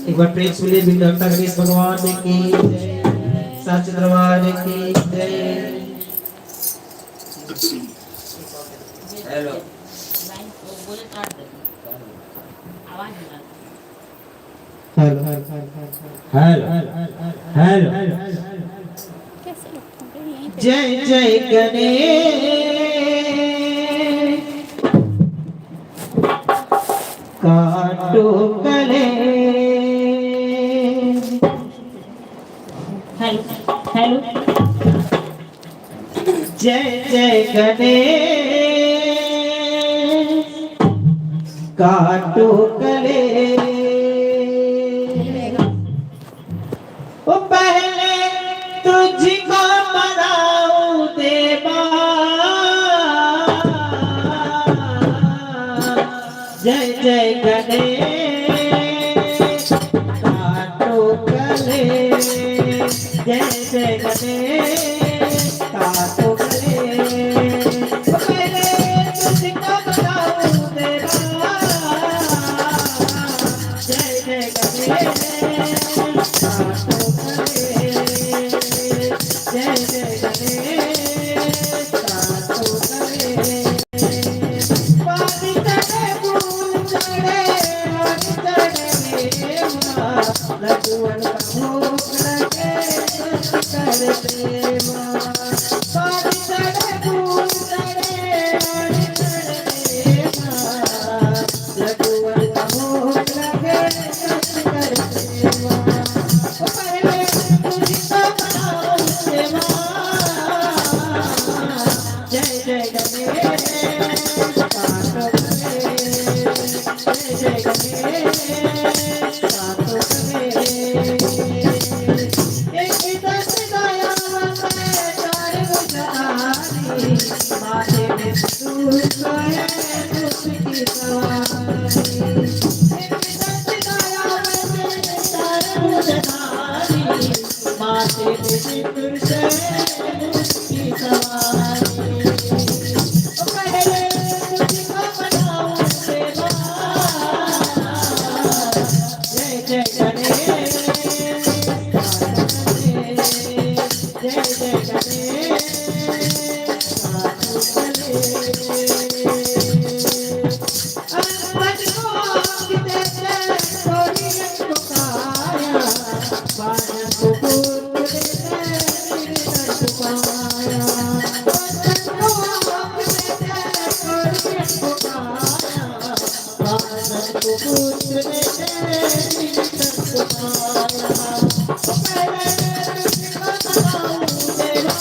एक बार प्रेम सुनिए विद्याता गणेश भगवान की जय, सच दरबार की जय। हेलो हेलो हेलो हेलो जय जय गणेश काटो कले हेलो जय जय गणेश काटो कले वो पहले तुझको मनाऊं देवा जय जय गणेश काटो कले जय जय गणेश काटो कले पहले तुझको मनाऊं देवा जय जय गणेश काटो कले जय जय गणेश काटो कले पानी चढ़े फूल चढ़े लड्डुअन का भोग लगे करते माँ पानी चढ़े फूल चढ़े लड्डुअन का भोग लगे करते माँ पहले तुझको मनाऊं देवा जय जय गणेश काटो कले जय जय गणेश काटो कले एक दस दया में चार बुझारी माथे में दूर सोए उसकी सवारी एक दस दया में चार बुझारी माथे में दूर सोए उसकी सवारी पहले तुझको मनाऊं देवा जय जय गणेश काटो कले जय जय गणेश काटो कले अनपढ़ को देते थोड़ी पुकारा बारह को पुत्र देते निर्धन पाया अनपढ़ को देते थोड़ी पुकारा बारह को पुत्र देते निर्धन पाया पहले तुझको मनाऊं देवा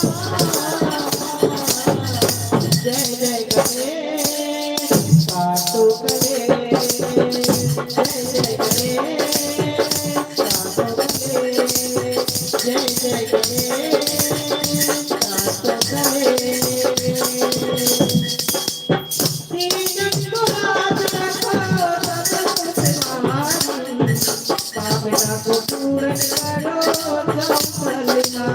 जय जय गणेश काटो कले जय जय गणेश काटो कले जय जय गणेश काटो कले तीन को हाथ रखो सब तुम्हारी पावना को पूर्ण करो संपलनारी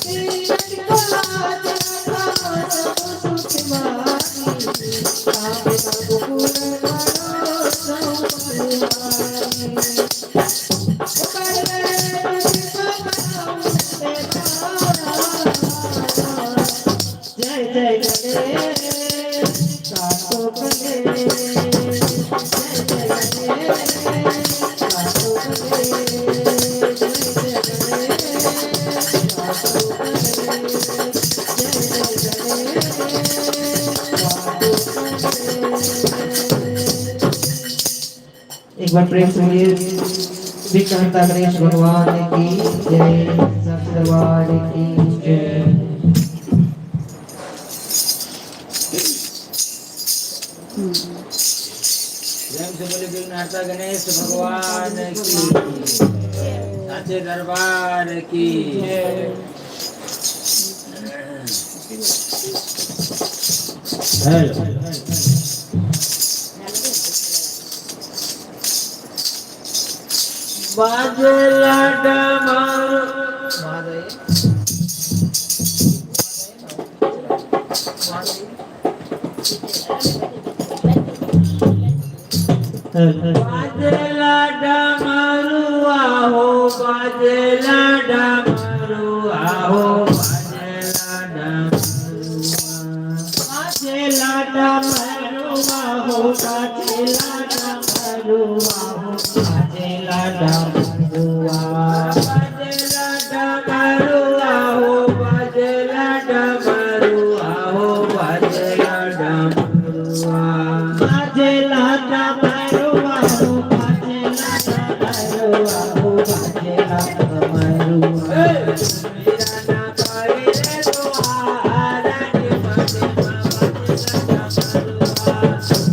तीन को हाथ रखो सब तुम्हारी पावना को पूर्ण करो संपलनारी पहले तुझको मनाऊं देवा जय जय गणेश काटो कले जय जय गणेश काटो कले जय जय गणेश काटो कले जय जय गणेश काटो एक बार प्रेम से बोलिए विघ्नहर्ता गणेश भगवान की जय। सच दरबार की जय। प्रेम से बोले विघ्नहर्ता गणेश भगवान की, साचे दरबार की। हेलो बाजला डमरू बाजला डमरुआ हो, बाजला डमरुआ हो, बाजला डमरुआ, बाजला डमरुआ हो, बाजला डमरुआ हो, बाजला डमरुआ, बाजला डमरुआ हो, बाजला डमरुआ हो, बाजला डमरुआ, बाजला डमरुआ हो, बाजला डमरुआ हो, बाजला डमरुआ। मेरा ना करे रे दोहारा के बाजला डमरुआ,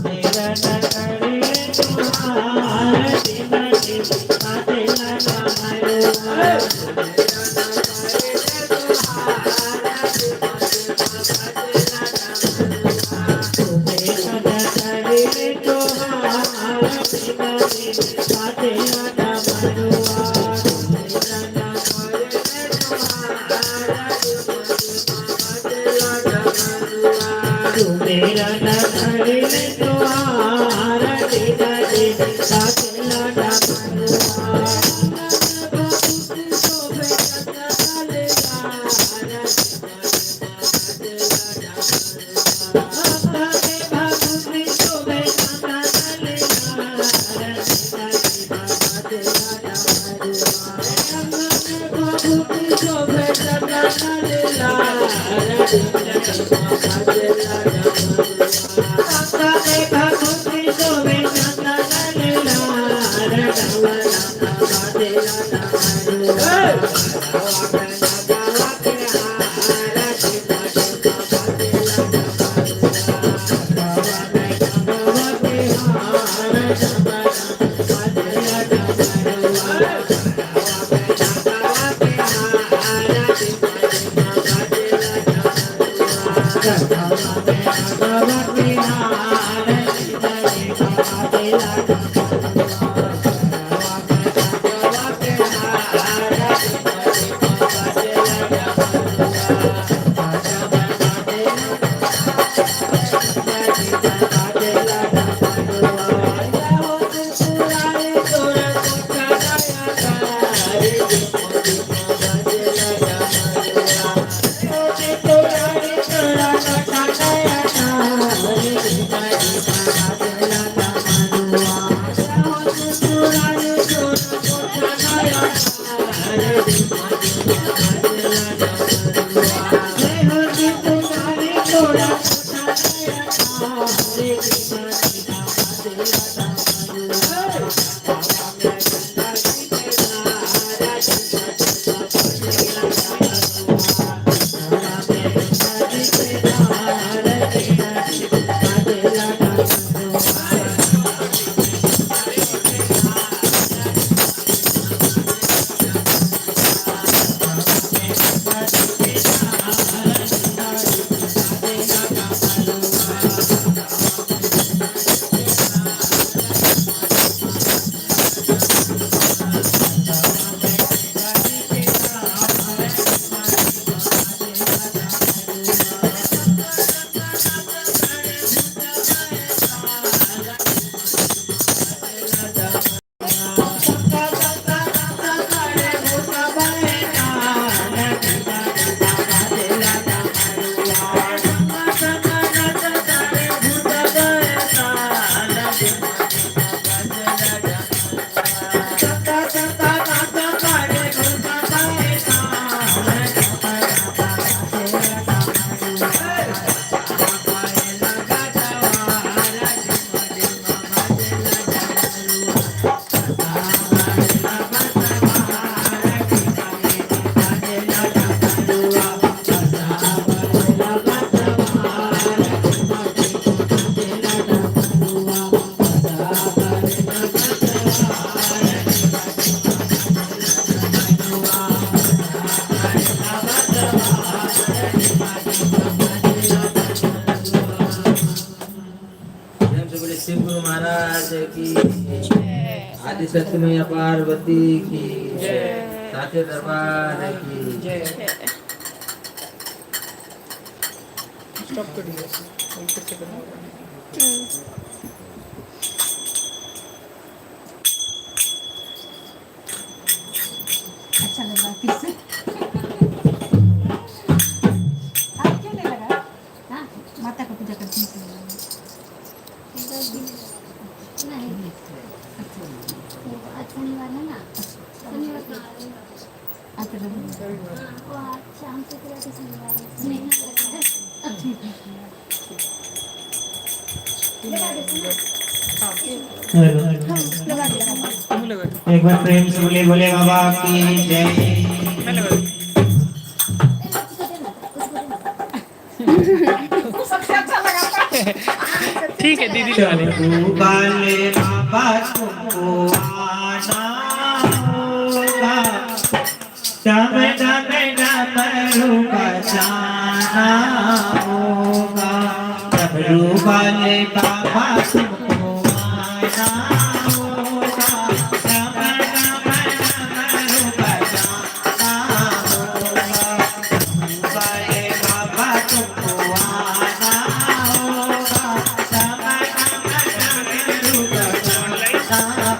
मेरा ना करे रे दोहारा के बाजला डमरुआ, मेरा ना करे रे दोहारा के मेरा नखरे तुम्हारा दीदा दे साकेला डमरुआ, शिव गुरु महाराज की आदि शक्ति मैया पार्वती की साचे दरबार की स्टॉप कर दिया फिर से करना होगा अच्छा लगा फिर से आप क्यों नहीं लगा हाँ माता को पूजा करती हूँ नहीं आज शनिवार है ना शनिवार को अच्छा लगा वो आज शाम से पूरा के शनिवार है नहीं ठीक है लगा देते ना लगा दिया एक बार प्रेम से बोले बोले बाबा की जय ठीक है दीदी बाले बाबा तुमको आना होगा डम डम डमरू बजाना होगा डमरू वाले बाबा तुमको आना होगा डम डम डमरू बजाना होगा डमरू वाले बाबा तुमको आना होगा डम डम डमरू बजाना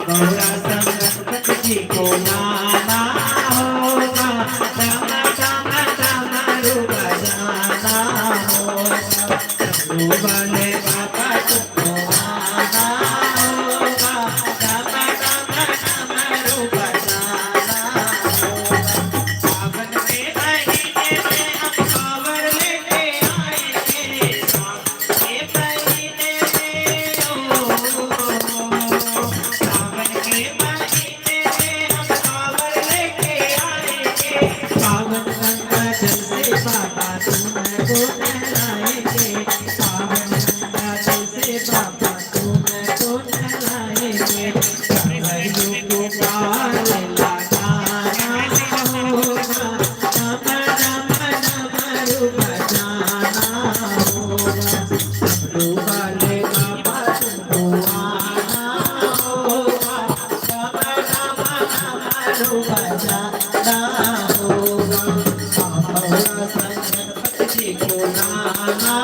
गौरा संगत जी को नाना होगा डम डम डमरू बजाना होगा डमरू वाले बाबा तुमको आना होगा डम डम डमरू बजाना होगा सावन के महीने में हम कांवड़ लेके आएंगे सावन के महीने में सावन के महीने में हम कांवड़ लेके आएंगे सावन गंगा जल से बाबा तुमको नहलाएंगे सावन गंगा जल से बाबा तुमको नहलाएंगे भैरों को पार लगाना होगा डम डम डमरू बजाना होगा डमरू वाले बाबा तुमको आना होगा डम डम डमरू बजाना होगा बाबा संगत जी को नाना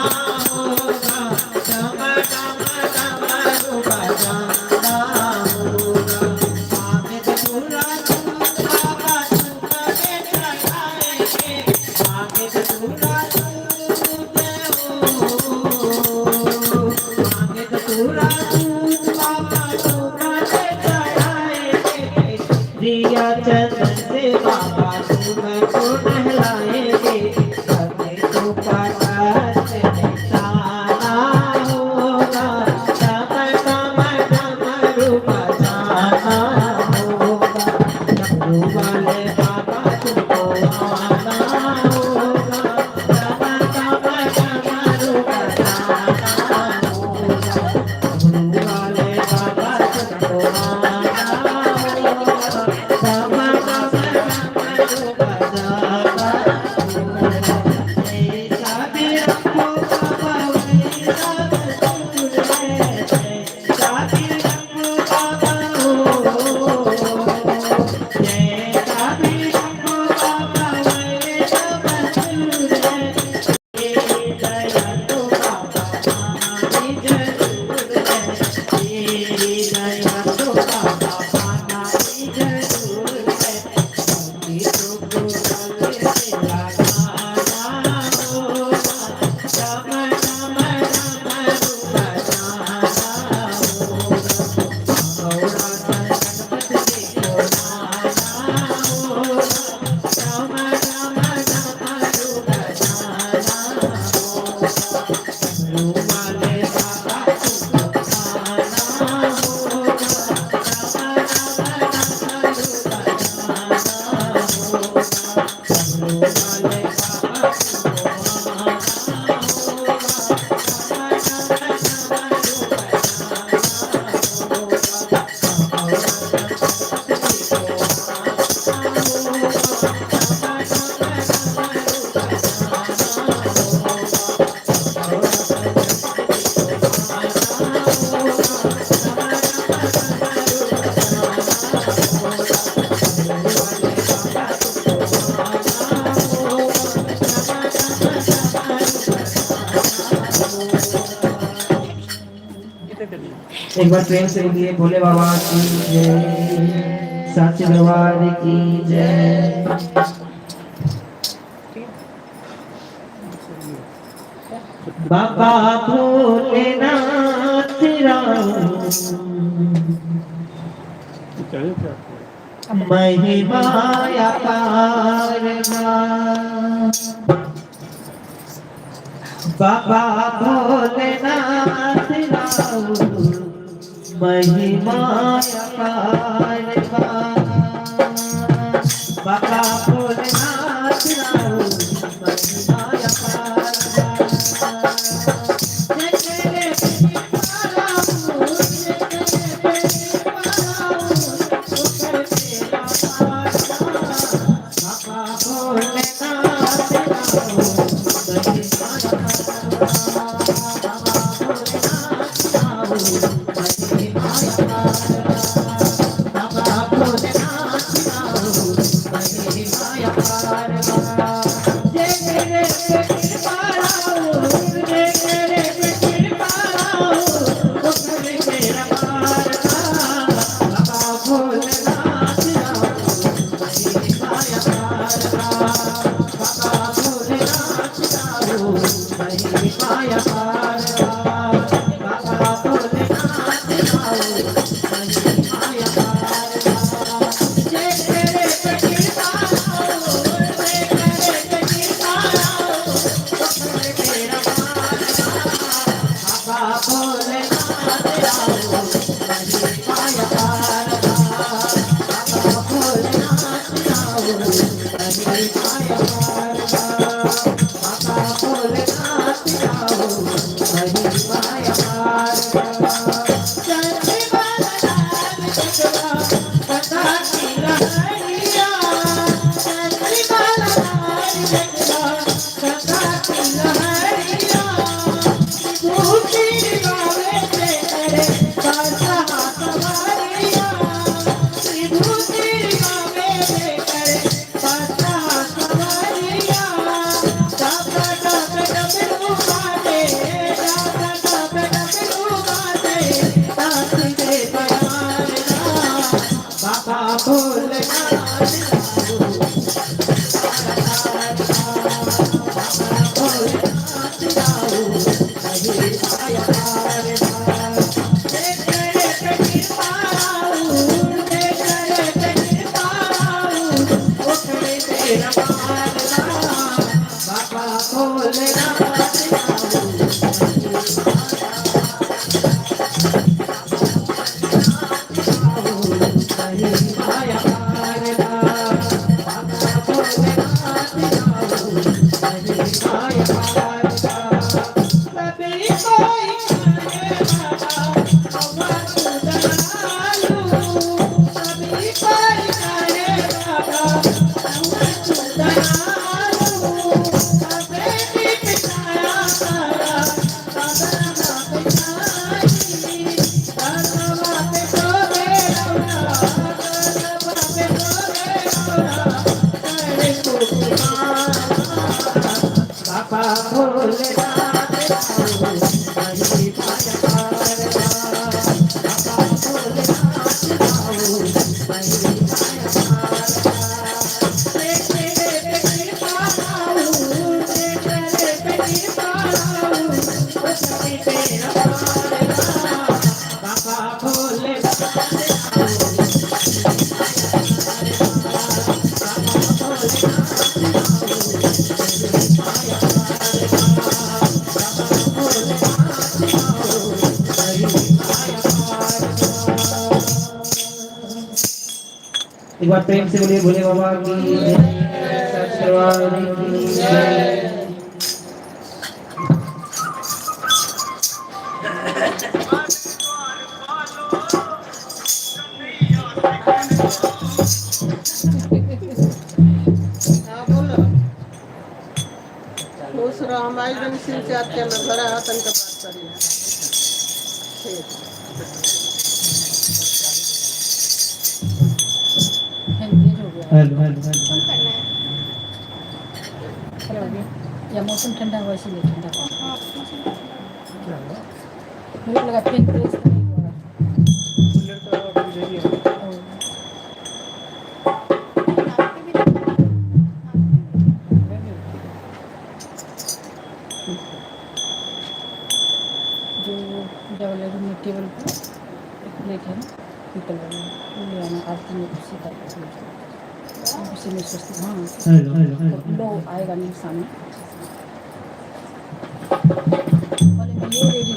होगा डम डम डमरू बजाना होगा आमिर पूरा बाबा तुमने चढ़ाएंगे आमिर पूरा आमिर पूरा बाबा तुमने चढ़ाएंगे दिया चंदन से बाबा तुमको नहलाएंगे करने को पाकर निशाना होगा डम डम डमरू बजाना होगा डमरू वाले बाबा तुमको आना होगा डम डम डमरू बजाना होगा डमरू वाले बाबा तुमको आना होगा डम डम डमरू बजाना होगा ऐसा भी रखो बाबा वैसा बसूर है ऐसा भी रखो बाबा हो ऐसा भी रखो बाबा वैसा बसूर है तेरी दया तो बाबा पानी जरूर है तेरी दया तो बाबा पानी जरूर है मोती तो गले से लगाना होगा डम डम डमरू एक बार प्रेम से बोलिए भोले बाबा की जय, साचे दरबार की जय। बाबा भोलेनाथ राम महिमा अपार बाबा भोलेनाथ राम महिमा अपार बाबा भोलेनाथ राम महिमा अपार एक बार प्रेम से बोलिए भोले बाबा की जय, साचे दरबार की जय। खुश रहो हमारी जन शिव से आपके अंदर भरा है तन का बात करिए हेलो हेलो या मौसम ठंडा हुआ इसलिए ठंडा हुआ। मेरे को लगा पिंक ड्रेस का नहीं होगा। बुलेट का ऑर्डर दे दिया। जो पूजा वाले रूम में टेबल पर एक प्लेट है ना पीतल वाली, वो ले आना आरती में उसी का उसी में सोचती हाँ हेलो हेलो हेलो लो आएगा नहीं सामने बोले मैं ये रेडी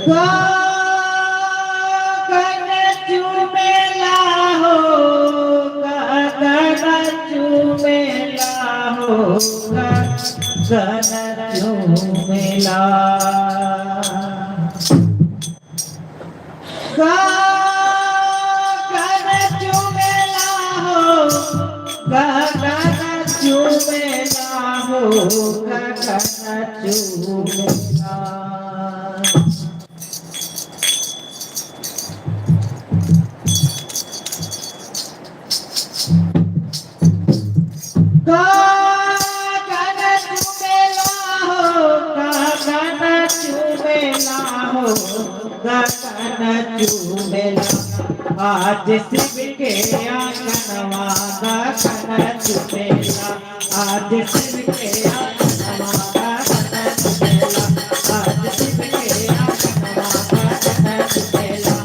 आज शिव के आंगनवा गगन चुमेला, आज शिव के आंगनवा गगन चुमेला, आज शिव के आंगनवा गगन चुमेला,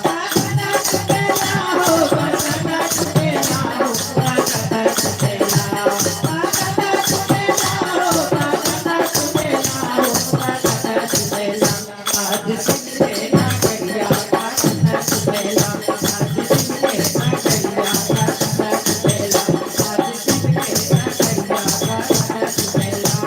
गगन चुमेला हो गगन चुमेला हो गगन चुमेला, गगन चुमेला हो गगन चुमेला हो गगन चुमेला, आज शिव के नागरिया गगन चुमेला, आज शिव के नागरिया गगन चुमेला, आज शिव के नागरिया गगन चुमेला।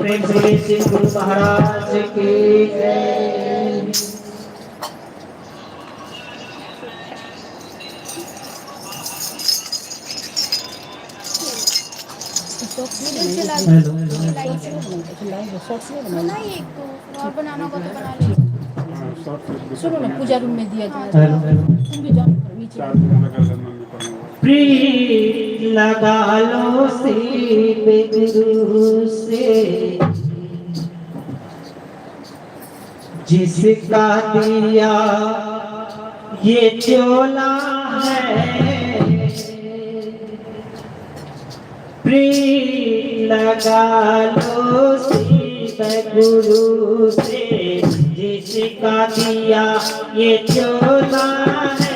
प्रेम से बोलिए श्री गुरु महाराज की जय। हेलो बनाइए एक तो और बनाना होगा तो बना लीजिए। सुनो ना, पूजा रूम में दिया जाए। हेलो तुम भी जाओ नीचे। प्रीत लगा लो शिव गुरु से, जिसका दिया ये चोला है। प्रीत लगा लो शिव गुरु से, जिसका दिया ये चोला है।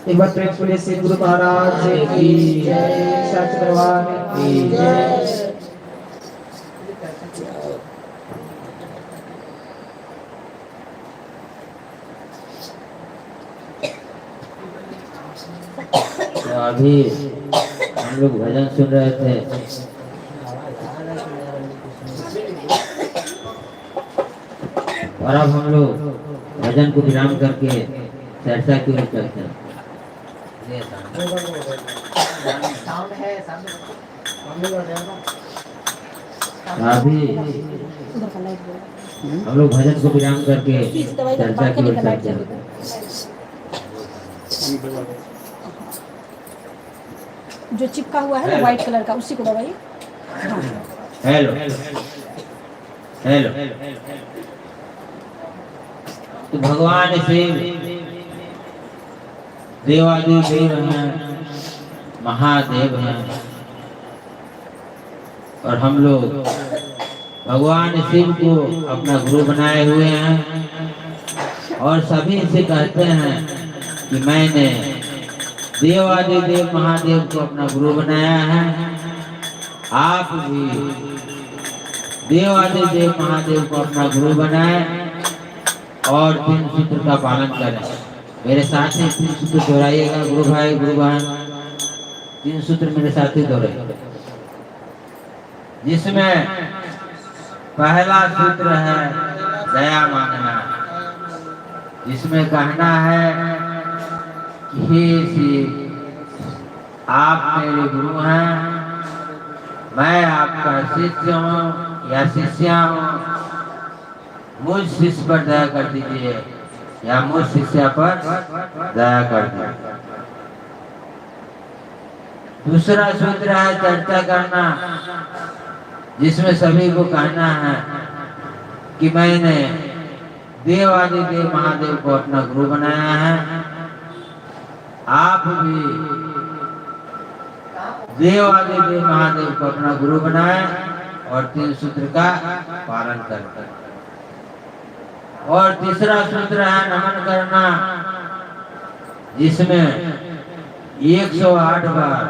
एक बार प्रेम पुलिस से गुरु महाराज की जय, सच दरबार की जय। तो अभी हम लोग भजन सुन रहे थे। और अब हम लोग भजन को विराम करके चर्चा की ओर चलते हैं। अभी उधर का लाइट बोलो। हम लोग भजन को विराम करके चर्चा की ओर चलते हैं। जो चिपका हुआ है ना व्हाइट कलर का, उसी को दबाइए। हाँ। Hello hello. तो भगवान शिव देवादिदेव देव हैं, महादेव हैं, और हम लोग भगवान शिव को अपना गुरु बनाए हुए हैं और सभी से कहते हैं कि मैंने देवादिदेव महादेव को अपना गुरु बनाया है। आप भी देवादिदेव महादेव को अपना गुरु बनाए और 3 सूत्र का पालन करें। मेरे साथ ही 3 सूत्र दोहराइएगा। गुरु भाई गुरु बहन 3 सूत्र मेरे साथ ही दोहराइए, जिसमें पहला सूत्र है दया मांगना। जिसमें कहना है कि हे शिव, आप मेरे गुरु हैं, मैं आपका शिष्य हूँ या शिष्या हूँ, मुझ शिष्य पर दया कर दीजिए या मुझ शिष्या पर दया कर दीजिए। दूसरा सूत्र है चर्चा करना, जिसमें सभी को कहना है कि मैंने देवादिदेव महादेव को अपना गुरु बनाया है। आप भी देवादिदेव महादेव को अपना गुरु बनाए और 3 सूत्र का पालन करें। और तीसरा सूत्र है नमन करना, जिसमें 108 बार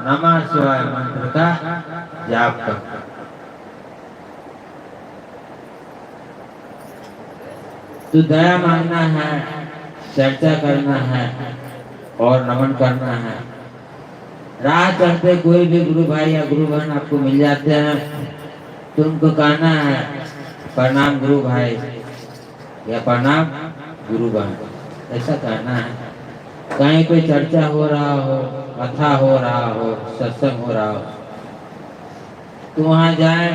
नमः शिवाय मंत्र का जाप करना। तो दया मांगना है, चर्चा करना है और नमन करना है। राह चलते कोई भी गुरु भाई या गुरु बहन आपको मिल जाते हैं तो उनको कहना है प्रणाम गुरु भाई या प्रणाम गुरु बहन, ऐसा कहना है। कहीं कोई चर्चा हो रहा हो, कथा हो रहा हो, सत्संग हो रहा हो, तो वहाँ जाएं,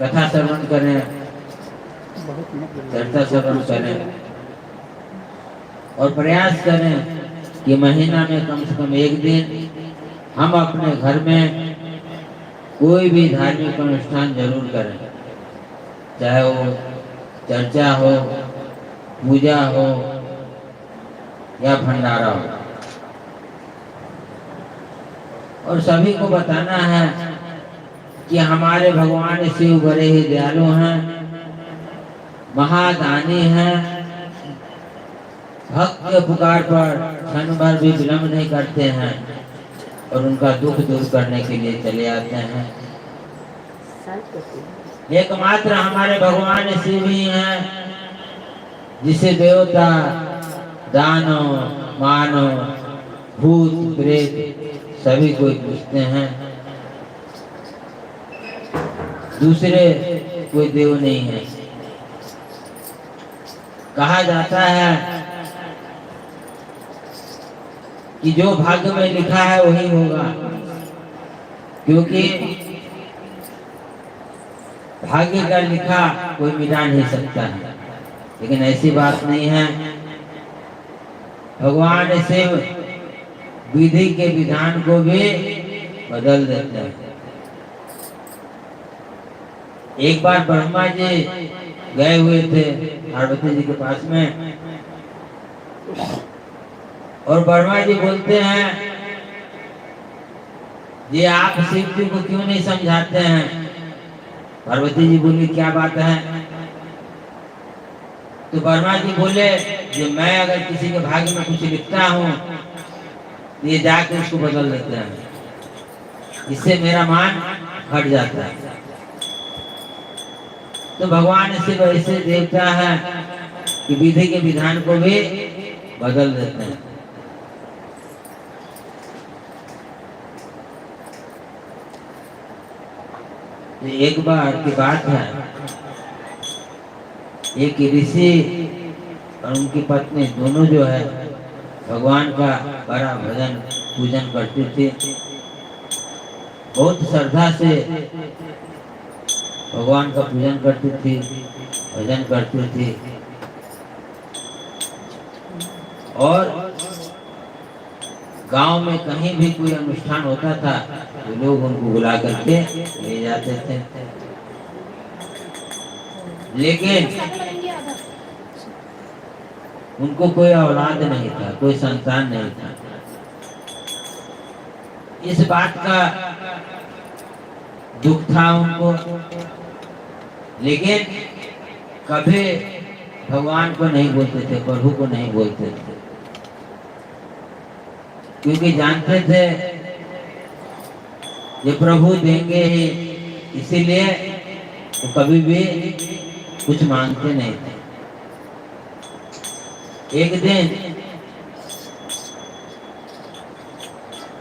कथा श्रवण करें, चर्चा श्रवण करें और प्रयास करें कि महीना में कम से कम 1 दिन हम अपने घर में कोई भी धार्मिक अनुष्ठान जरूर करें, चाहे वो चर्चा हो, पूजा हो या भंडारा हो। और सभी को बताना है कि हमारे भगवान शिव बड़े ही दयालु हैं, महादानी हैं, भक्त के पुकार पर क्षण भर भी विलम्ब नहीं करते हैं और उनका दुख दूर करने के लिए चले आते हैं। एकमात्र हमारे भगवान शिव ही हैं जिसे देवता, दानव, मानव, भूत, प्रेत सभी कोई पूछते हैं। दूसरे कोई देव नहीं है। कहा जाता है कि जो भाग्य में लिखा है वही होगा, क्योंकि भाग्य का लिखा कोई मिटा नहीं सकता है। लेकिन ऐसी बात नहीं है। भगवान शिव विधि के विधान को भी बदल देते हैं। एक बार ब्रह्मा जी गए हुए थे पार्वती जी के पास में, और ब्रह्मा जी बोलते हैं ये आप शिव जी को क्यों नहीं समझाते हैं? पार्वती जी बोली क्या बात है? तो ब्रह्मा जी बोले कि मैं अगर किसी के भाग्य में कुछ लिखता हूँ तो ये जाके उसको बदल देते हैं, इससे मेरा मान हट जाता है। तो भगवान शिव ऐसे देवता है कि विधि के विधान को भी बदल देते हैं। एक बार की बात है, एक ऋषि और उनकी पत्नी दोनों जो है भगवान का बड़ा भजन पूजन करती थी। बहुत श्रद्धा से भगवान का पूजन करती थी, भजन करती थी। और गांव में कहीं भी कोई अनुष्ठान होता था तो लोग उनको बुला करके ले जाते थे। लेकिन उनको कोई औलाद नहीं था, कोई संतान नहीं था। इस बात का दुख था उनको, लेकिन कभी भगवान को नहीं बोलते थे, प्रभु को नहीं बोलते थे, क्योंकि जानते थे ये प्रभु देंगे ही, इसीलिए वो कभी भी कुछ मांगते नहीं थे। एक दिन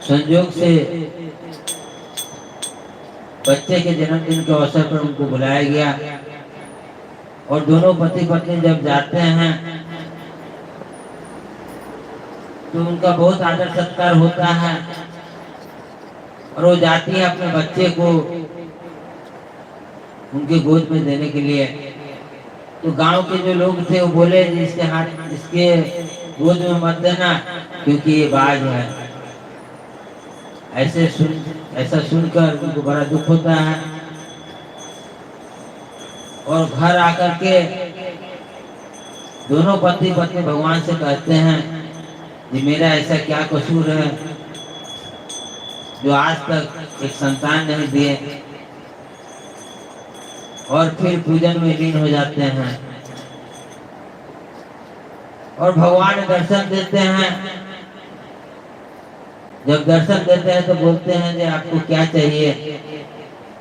संयोग से बच्चे के जन्मदिन के अवसर पर उनको बुलाया गया, और दोनों पति पत्नी जब जाते हैं तो उनका बहुत आदर सत्कार होता है, और वो जाती है अपने बच्चे को उनके गोद में देने के लिए। तो गांव के जो लोग थे वो बोले इसके हाथ इसके गोद में मत देना, क्योंकि ये बाज है। ऐसा सुनकर उनको बड़ा दुख होता है, और घर आकर के दोनों पति पत्नी भगवान से कहते हैं कि मेरा ऐसा क्या कसूर है जो आज तक एक संतान नहीं दिए, और फिर पूजन में लीन हो जाते हैं। और भगवान दर्शन देते हैं। जब दर्शन देते हैं तो बोलते हैं कि आपको क्या चाहिए?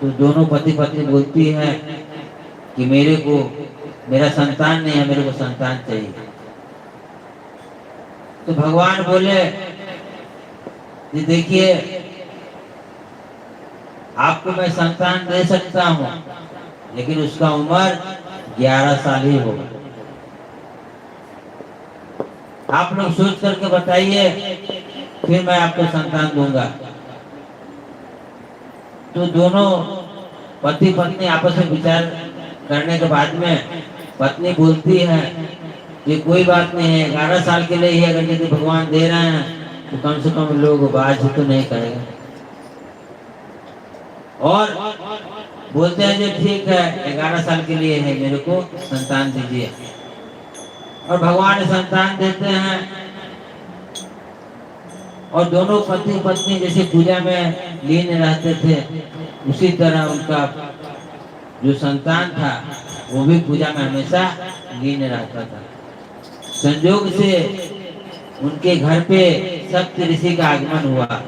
तो दोनों पति पत्नी बोलती है कि मेरा संतान नहीं है, मेरे को संतान चाहिए। तो भगवान बोले कि देखिए आपको मैं संतान दे सकता हूँ, लेकिन उसका उम्र 11 साल ही होगा। आप लोग सोच करके बताइए, फिर मैं आपको संतान दूंगा। तो दोनों पति पत्नी आपस में विचार करने के बाद में पत्नी बोलती है कि कोई बात नहीं है, 11 साल के लिए ही अगर यदि भगवान दे रहे हैं तो कम से कम लोग बाज तो नहीं करेगा। और बोलते हैं जो ठीक है 11 साल के लिए है, मेरे को संतान दीजिए। और भगवान संतान देते हैं, और दोनों पति पत्नी जैसे पूजा में लीन रहते थे, उसी तरह उनका जो संतान था वो भी पूजा में हमेशा लीन रहता था। संयोग से उनके घर पे सप्त ऋषि का आगमन हुआ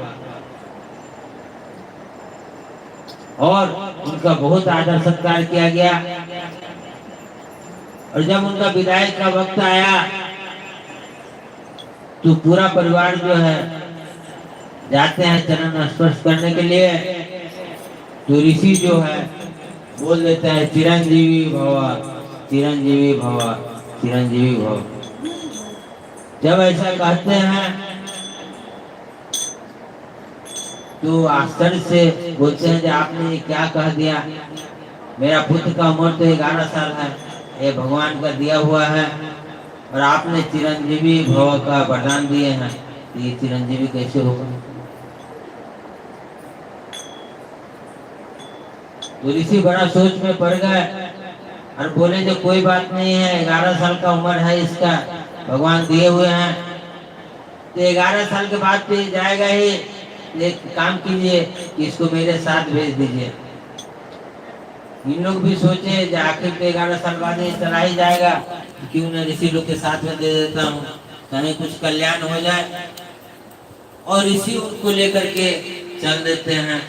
और उनका बहुत आदर सत्कार किया गया। और जब उनका विदाई का वक्त आया तो पूरा परिवार जो है जाते हैं चरण स्पर्श करने के लिए। तो ऋषि जो है बोल देते हैं चिरंजीवी भव, चिरंजीवी भव, चिरंजीवी भव। जब ऐसा कहते हैं तो आश्चर्य से बोलते हैं कि आपने ये क्या कह दिया, मेरा पुत्र का उम्र तो 11 साल है, ये भगवान का दिया हुआ है और आपने चिरंजीवी भव का वरदान दिए हैं, तो ये चिरंजीवी कैसे होगा। तो ऋषि बड़ा सोच में पड़ गए और बोले जो कोई बात नहीं है, 11 साल का उम्र है इसका, भगवान दिए हुए हैं, तो 11 साल के बाद तो जाएगा ही। एक काम कीजिए कि इसको मेरे साथ भेज दीजिए। इन लोग भी सोचे जो आखिर पे 11 साल बाद ये चला ही जाएगा, क्यों न ऋषि लोग के साथ में दे देता हूँ, कहीं कुछ कल्याण हो जाए। और ऋषि उनको लेकर के चल देते हैं।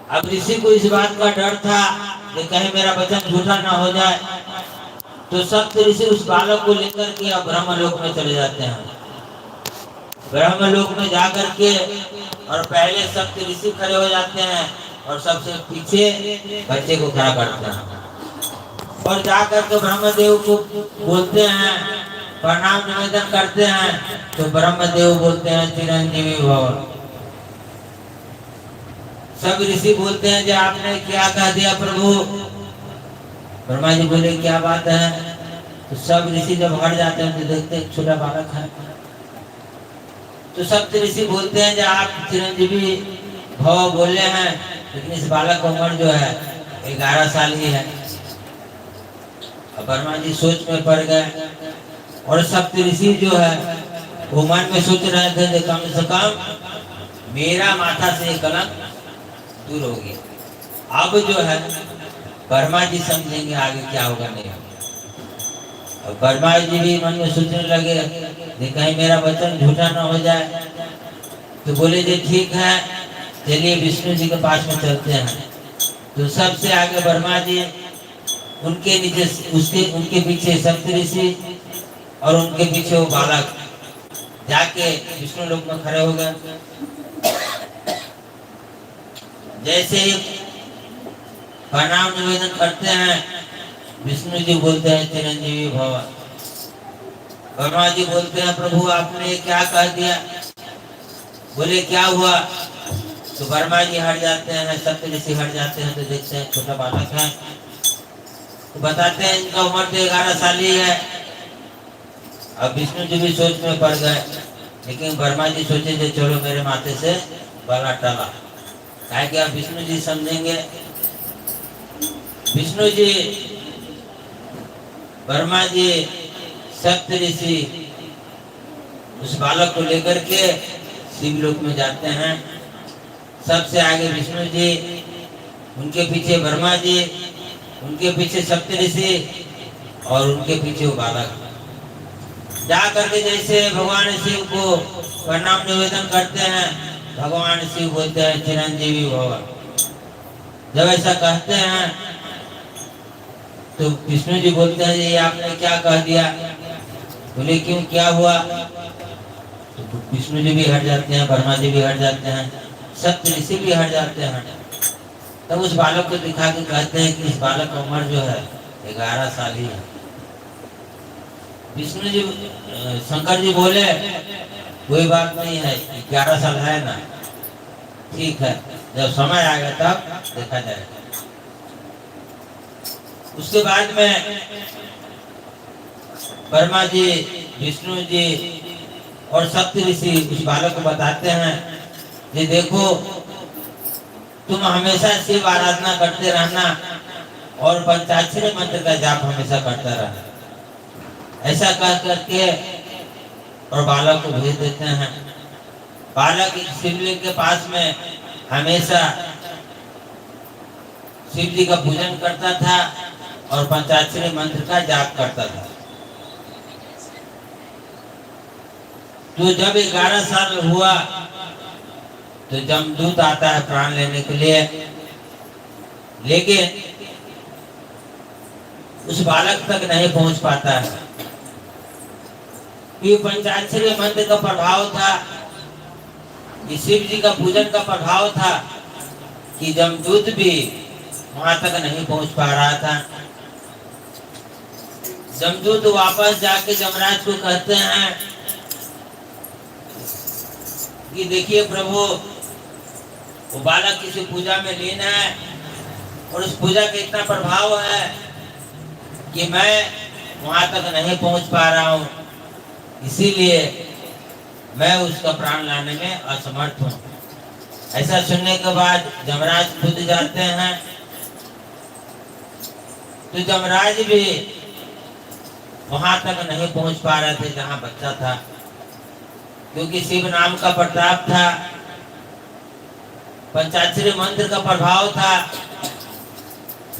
अब ऋषि को इस बात का डर था कि कहीं मेरा वचन झूठा ना हो जाए, तो सप्त ऋषि उस बालक को लेकर के अब ब्रह्मलोक में चले जाते हैं। ब्रह्मलोक में जाकर के और पहले सप्त ऋषि खड़े हो जाते हैं और सबसे पीछे बच्चे को खड़ा करते हैं और जाकर के ब्रह्मदेव को बोलते हैं, प्रणाम निवेदन करते हैं। तो ब्रह्मदेव बोलते हैं चिरंजीवी भव। सब ऋषि बोलते हैं जो आपने क्या कह दिया प्रभु। ब्रह्मा जी बोले क्या बात है। तो सब ऋषि जब हट जाते हैं तो देखते हैं छोटा बालक है। तो सब ऋषि बोलते हैं जो आप चिरंजीवी भव बोले हैं, लेकिन इस बालक का उम्र जो है 11 साल ही है। अब ब्रह्मा जी सोच में पड़ गए और सप्त ऋषि जो है वो मन में सोच रहे थे कि कम से कम मेरा माथा से कलंक दूर हो गया। अब जो है ब्रह्मा जी समझेंगे आगे क्या होगा नहीं होगा। अब ब्रह्मा जी भी मन में सोचने लगे कि कहीं मेरा वचन झूठा ना हो जाए। तो बोले जी ठीक है, चलिए विष्णु जी के पास में चलते हैं। तो सबसे आगे ब्रह्मा जी, उनके नीचे उनके पीछे सप्त ऋषि और उनके पीछे वो बालक जाके विष्णु लोक में खड़े हो गए। जैसे ही प्रणाम निवेदन करते हैं, विष्णु जी बोलते हैं चिरंजीवी भव। ब्रह्मा जी बोलते हैं प्रभु आपने क्या कह दिया। बोले क्या हुआ। तो ब्रह्मा जी हट जाते हैं, सप्त ऋषि हट जाते हैं। तो देखते हैं छोटा बालक है। तो बताते हैं इनका उम्र तो 11 साल ही है। अब विष्णु जी भी सोच में पड़ गए, लेकिन ब्रह्मा जी सोचे जो चलो मेरे माथे से बाला टला, क्या कि अब विष्णु जी समझेंगे। विष्णु जी, ब्रह्मा जी, सप्त ऋषि उस बालक को लेकर के शिवलोक में जाते हैं। सबसे आगे विष्णु जी, उनके पीछे ब्रह्मा जी, उनके पीछे सप्त ऋषि और उनके पीछे वो बालक। जा करके जैसे भगवान शिव को प्रणाम निवेदन करते हैं, भगवान शिव बोलते हैं चिरंजीवी भव। जब ऐसा कहते हैं तो विष्णु जी बोलते हैं ये आपने क्या कह दिया। बोले क्यों क्या हुआ। तो विष्णु जी भी हट जाते हैं, ब्रह्मा जी भी हट जाते हैं, सप्त ऋषि भी हट जाते हैं। तब उस बालक को दिखा के कहते हैं कि इस बालक का उम्र जो है 11 साल ही है। विष्णु जी, शंकर जी बोले कोई बात नहीं है, 11 साल है ना, ठीक है, जब समय आएगा तब देखा जाएगा। उसके बाद में ब्रह्मा जी, विष्णु जी और सप्त ऋषि उस बालक को बताते हैं कि देखो तुम हमेशा शिव आराधना करते रहना और पंचाक्षरी मंत्र का जाप हमेशा करता रहना। ऐसा कह करके और बालक को भेज देते हैं। बालक शिवलिंग के पास में हमेशा शिव जी का पूजन करता था और पंचाक्षरी मंत्र का जाप करता था। तो जब 11 साल हुआ तो जमदूत आता है प्राण लेने के लिए, लेकिन उस बालक तक नहीं पहुंच पाता है। ये पंचाक्षरी मंत्र का प्रभाव था, ये शिव जी का पूजन का प्रभाव था कि जमदूत भी वहां तक नहीं पहुंच पा रहा था। जमदूत वापस जाके जमराज को कहते हैं कि देखिए प्रभु, वो बालक किसी पूजा में लीन है और उस पूजा का इतना प्रभाव है कि मैं वहां तक नहीं पहुंच पा रहा हूं, इसीलिए मैं उसका प्राण लाने में असमर्थ हूं। ऐसा सुनने के बाद जमराज खुद जाते हैं। तो जमराज भी वहां तक नहीं पहुंच पा रहे थे जहां बच्चा था, क्योंकि शिव नाम का प्रताप था, पंचाक्षरी मंत्र का प्रभाव था,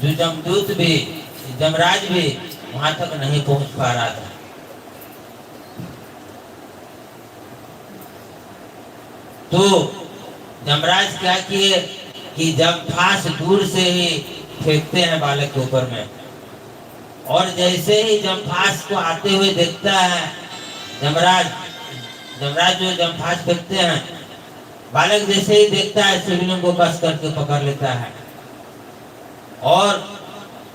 जो जमदूत भी जमराज भी वहां तक नहीं पहुंच पा रहा था। तो जमराज क्या किए कि जमफास दूर से ही फेंकते हैं बालक के ऊपर में, और जैसे ही जमफास को आते हुए देखता है जमराज जो जमफास फेंकते हैं, बालक जैसे ही देखता है शिवलिंग को कस करके पकड़ लेता है, और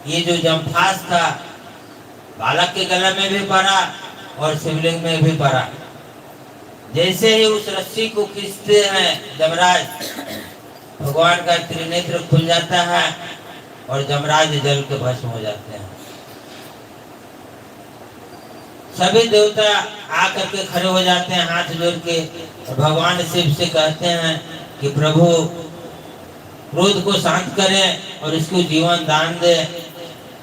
ये जो जमफास था बालक के गले में भी पड़ा और शिवलिंग में भी पड़ा। जैसे ही उस रस्सी को खींचते हैं जमराज, भगवान का त्रिनेत्र खुल जाता है और जमराज जल के भस्म हो जाते हैं। सभी देवता आकर के खड़े हो जाते हैं हाथ जोड़ के, और भगवान शिव से कहते हैं कि प्रभु क्रोध को शांत करें और इसको जीवन दान दे,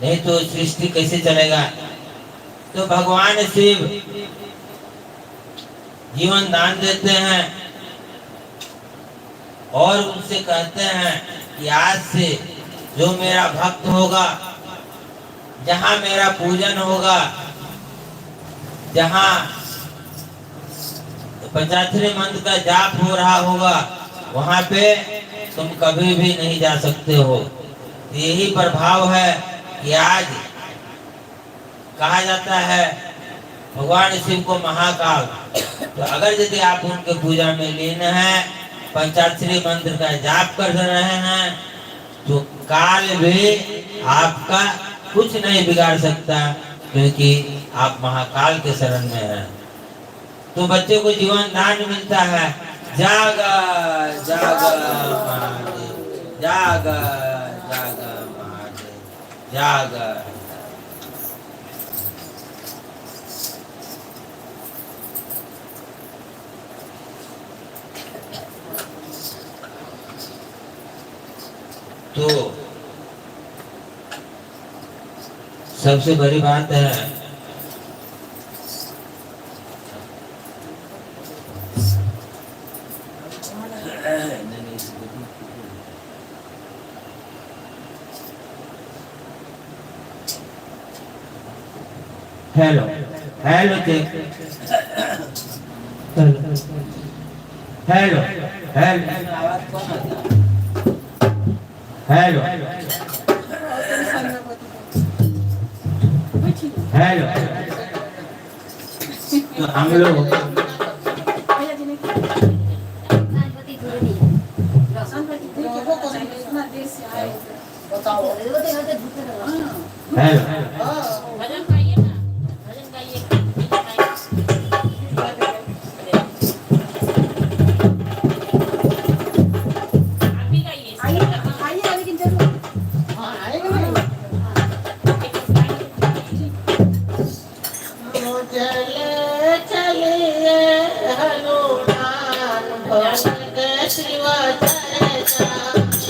नहीं तो सृष्टि कैसे चलेगा। तो भगवान शिव जीवन दान देते हैं और उनसे कहते हैं कि आज से जो मेरा भक्त होगा, जहां मेरा पूजन होगा, जहां पंचाक्षरी मंत्र का जाप हो रहा होगा, वहां पे तुम कभी भी नहीं जा सकते हो। यही प्रभाव है कि आज कहा जाता है भगवान शिव को महाकाल। तो अगर यदि आप उनके पूजा में लीन हैं, पंचाक्षरी मंत्र का जाप कर रहे हैं, तो काल भी आपका कुछ नहीं बिगाड़ सकता, क्योंकि आप महाकाल के शरण में हैं। तो बच्चे को जीवन दान मिलता है। जागा जागा महादेव, जागा जागा महादेव, जागा। तो सबसे बड़ी बात है hello hello check hello hello आवाज कौन आता है? हेलो हेलो, तो हम लोग भजन गाइए ना, भजन गाइए। आप भी गाइए। आइए लेकिन जरूर। हाँ आएगा ना। चले चलिए हनुमान भक्त शिवा चर्चा में,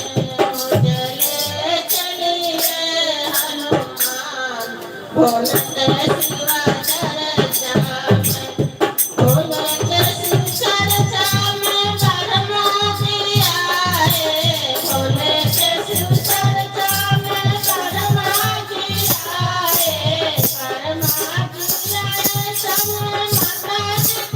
चले चलिए हनुमान भक्त शिवा चर्चा में, भक्त शिव चर्चा में परमात्मा आए, भक्त शिव चर्चा में परमात्मा आए, परमात्मा सब माता को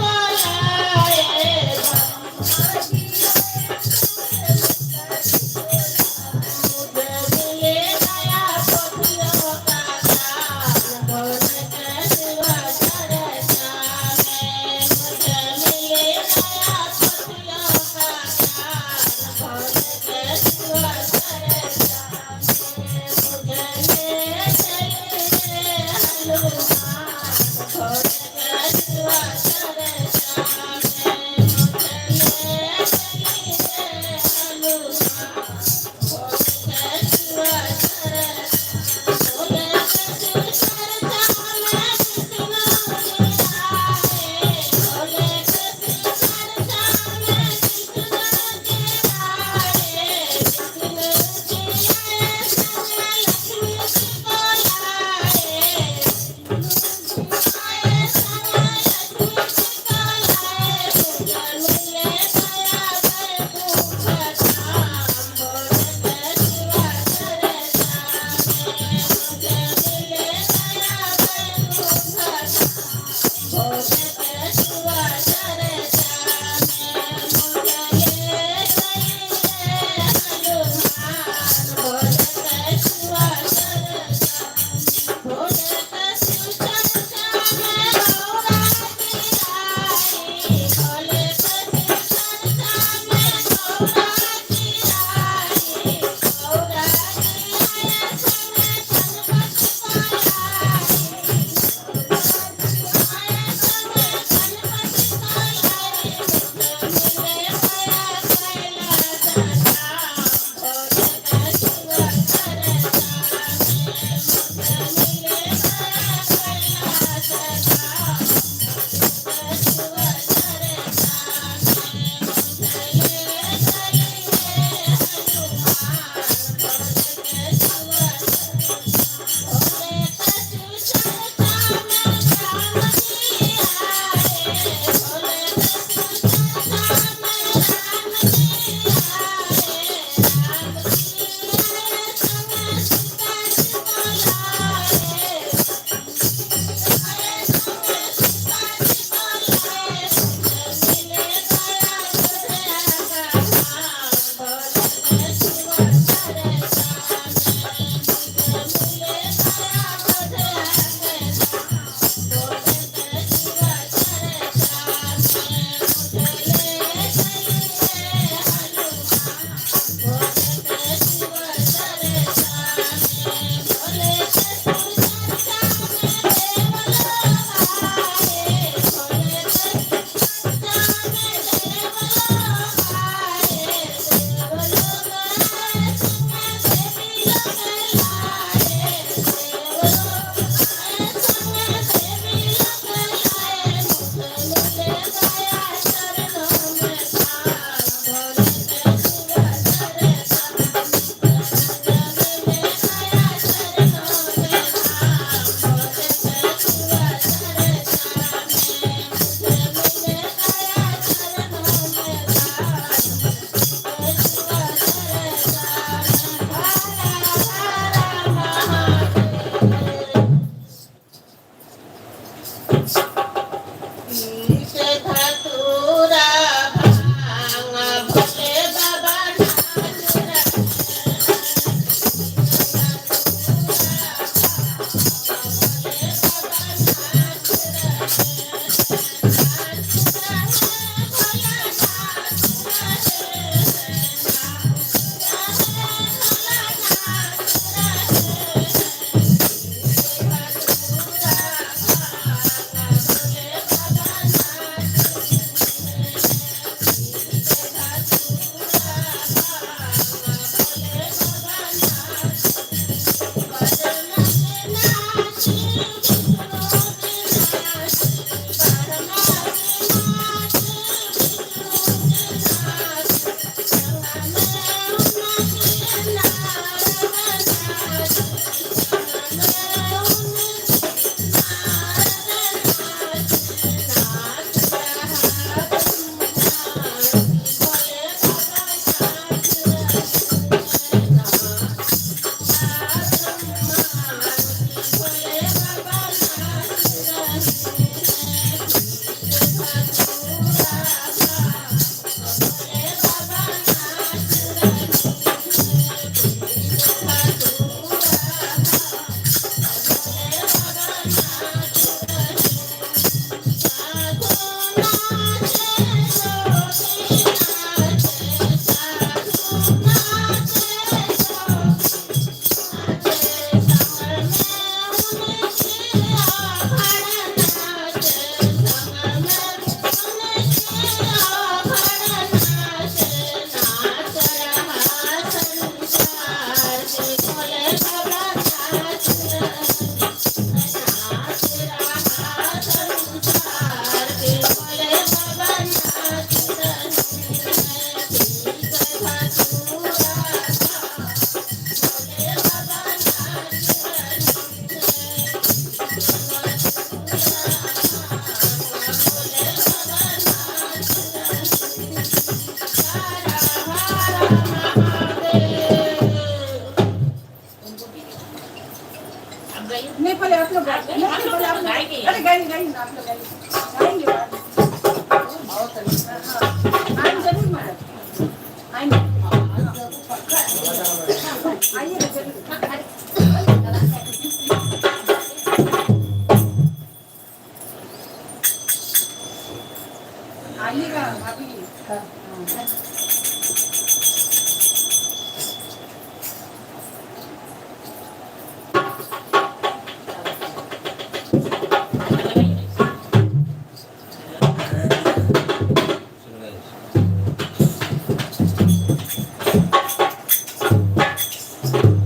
आइएगा भाभी। हाँ।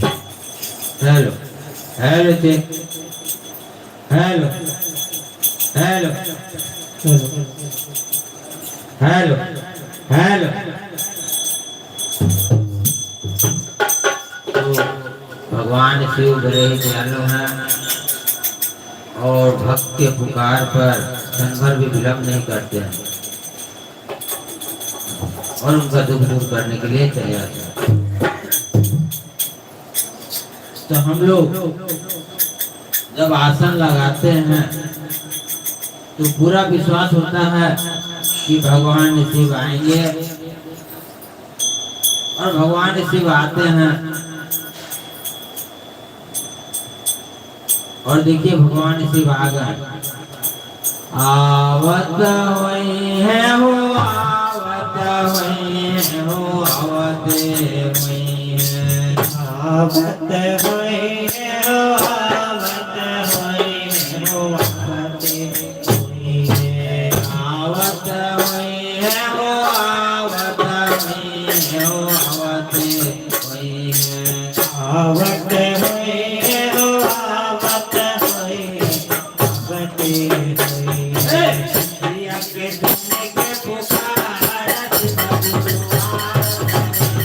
Hello hello check hello hello hello hello. तो भगवान शिव बड़े ही दयालु हैं और भक्त के पुकार पर क्षण भर भी विलंब नहीं करते हैं और उनका दुख दूर करने के लिए चले आते हैं। तो हम लोग जब आसन लगाते हैं तो पूरा विश्वास होता है कि भगवान शिव आएंगे और भगवान शिव आते हैं और देखिए भगवान शिव आ गए। आवत वही है हो आवत वही है हो आवत वही है आवत वही है हो आवत वही है हो आवत वही है आवत वही है हो आवत वही है हो आवत वही है आवत वही है हो आवत वही है प्रिया के सुनने के पुकारत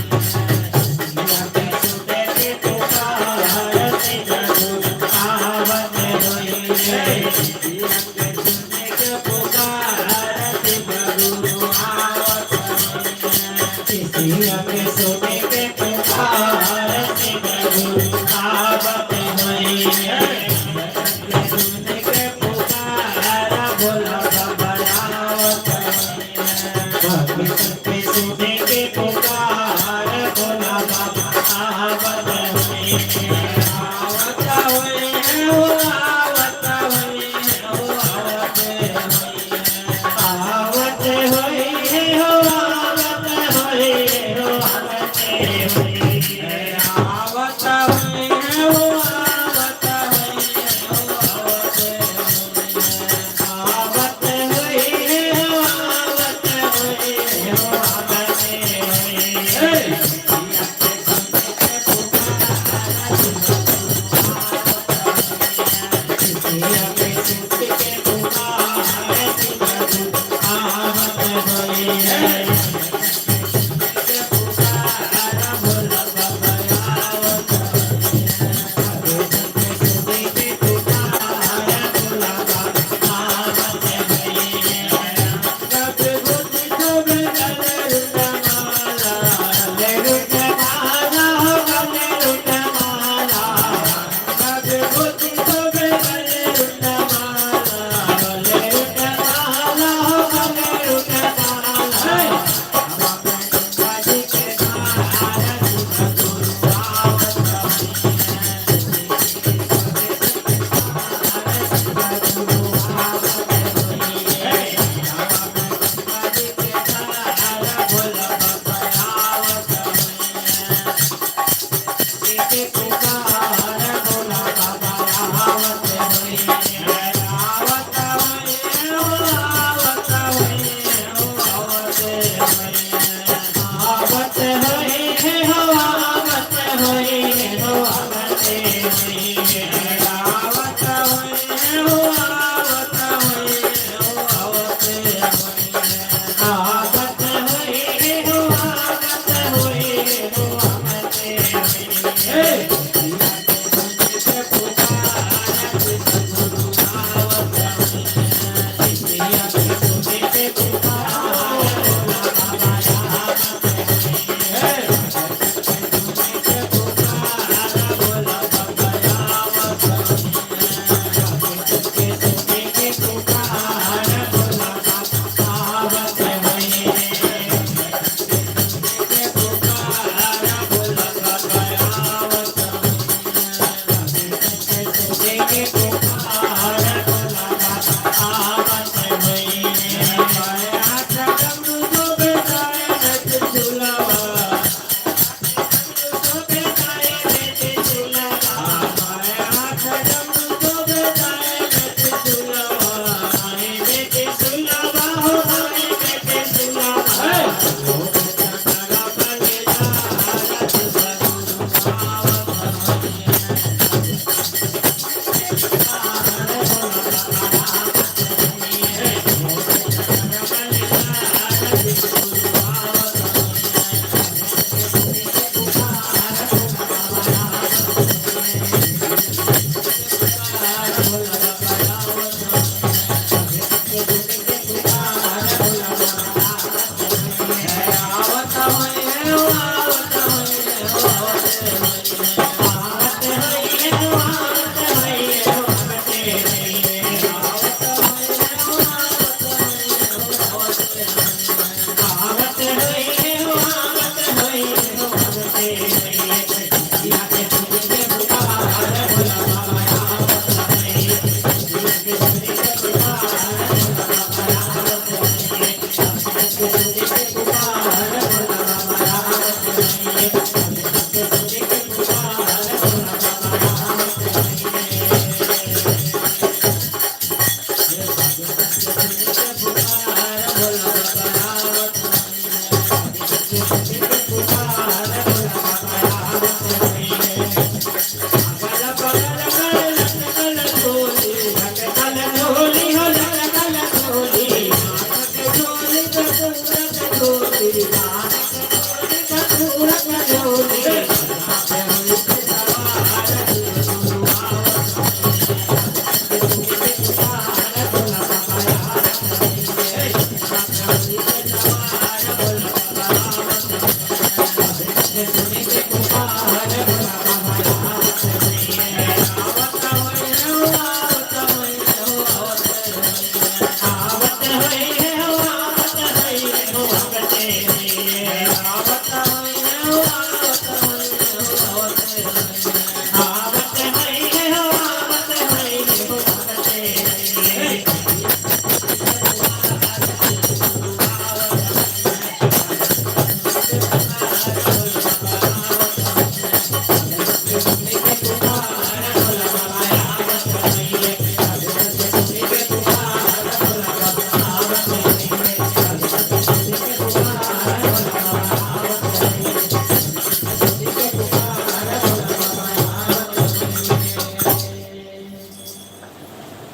प्रिया के सुनने के पुकारत जरूर आवत होई है प्रिया के सुनने के पुकारत जरूर आवत होई है प्रिया के सुनने के पुकारत जरूर आवत होई है सुनने के पुकारा बोला घबरावत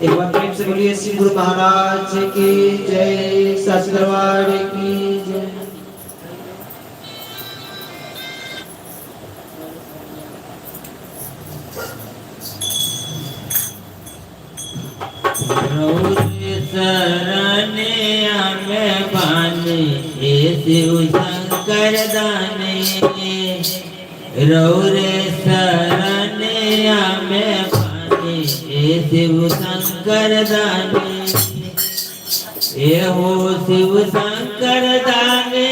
एक बार प्रेम से बोलिए श्री गुरु महाराज की जय, सच दरबार की जय। शरणिया में बानी शिव शंकर दाने, रौरे शरणिया में बानी शिव शंकर दाने, ये हो शिव शंकर दाने,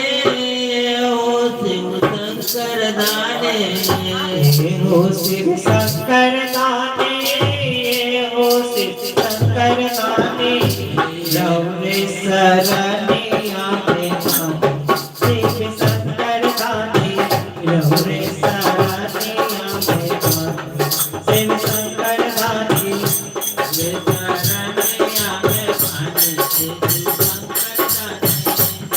हो शिव शंकर दाने, हो शिव शंकर दाने, हो शिव शंकर दाने, रौरे शरणिया में बानी शिव शंकर दाने, रौरे शरणिया में बानी शिव शंकर दाने, शरणिया में बानी शिव शंकर दाने,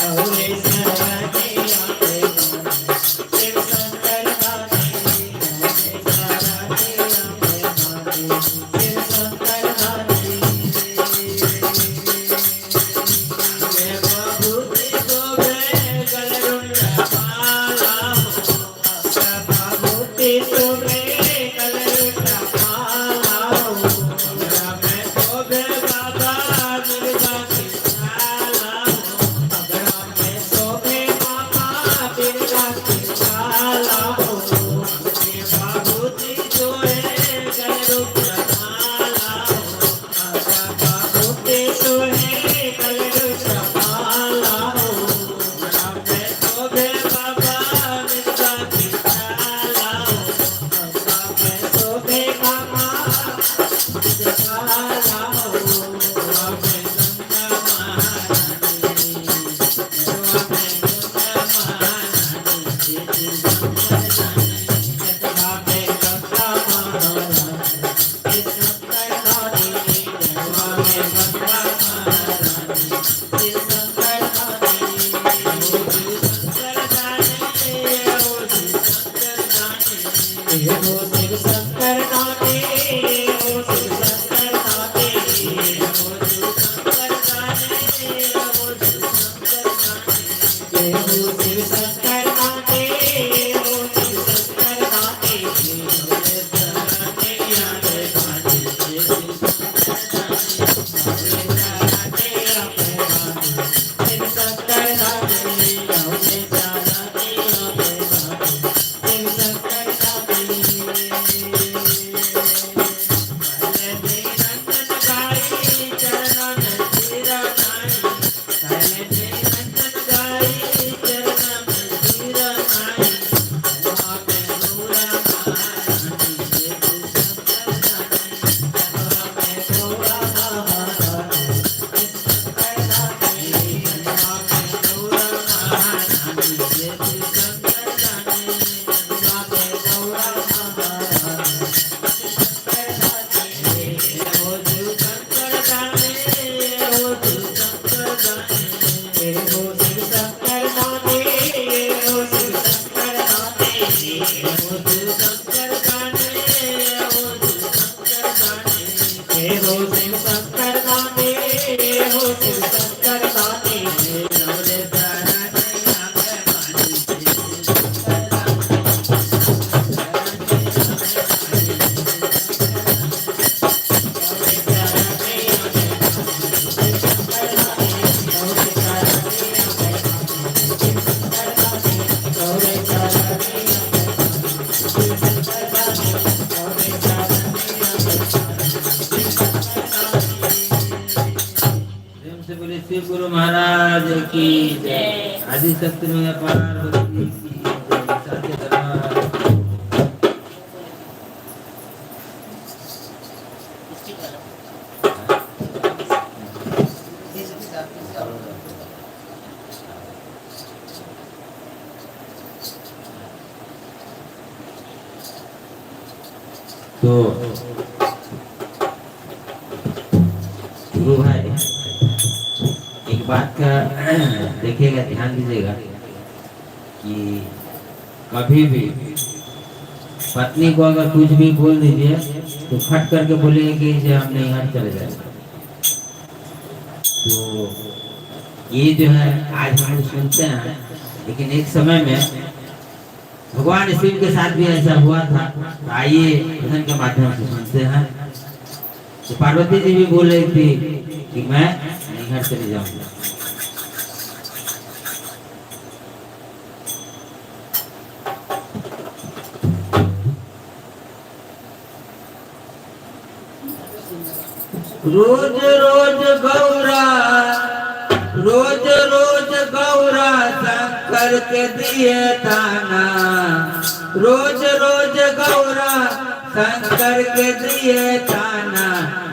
रौरे शरणिया में बानी शिव शंकर दाने, रौरे शरणिया में बानी शिव शंकर दाने। गुरु महाराज की जय। आदि शक्ति में पार्वती की जय। सत्य दरबार। तो गुरु भाई एक बात का देखिएगा, ध्यान दीजिएगा कि कभी भी पत्नी को अगर कुछ भी बोल दीजिए तो फट करके बोलेंगे कि इसे हम नहीं, घर चले जाएंगे। तो ये जो है आज हम सुनते हैं, लेकिन एक समय में भगवान शिव के साथ भी ऐसा हुआ था। तो आइए भजन के माध्यम से सुनते हैं। तो पार्वती जी भी बोल रही थी कि मैं नहीं, घर चले जाऊंगा। रोज रोज गौरा, रोज रोज गौरा शंकर के दिए ताना, रोज रोज गौरा शंकर के दिए ताना,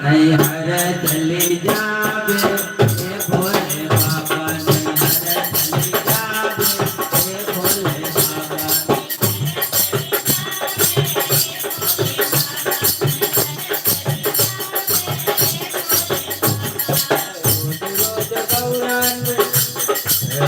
नहीं हर चली जावे हे भोले बाबा, नहीं हर चली जावे हे भोले बाबा।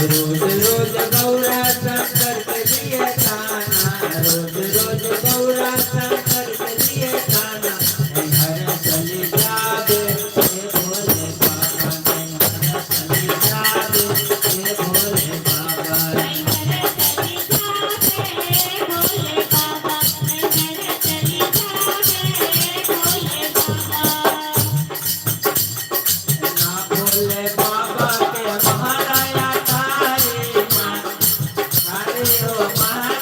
रोज रोज गौरा शंकर के दिए ताना, रोज रोज गौरा शंकर के दिए ताना, नहीं हर चली जावे हे भोले बाबा, नहीं हर चली जावे हे भोले बाबा। ना भोले बाबा के महाराया तारे माँ, तारे ओ माँ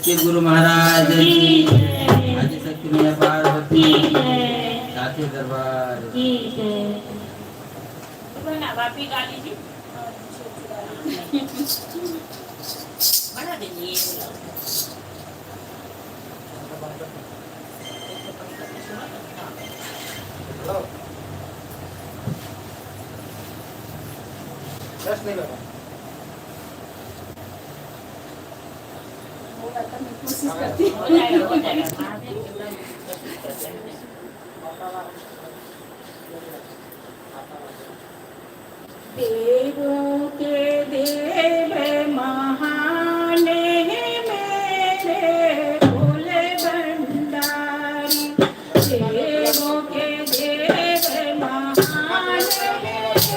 शिव गुरु महाराज की आदि शक्ति मैया पार्वती साथी दरबार बना दीजिए कोशिश करती हो जाएगा महादेव के नाम से कोशिश करते हैं देवों के देव महान मेरे भोले भंडारी देवों के देव महान मेरे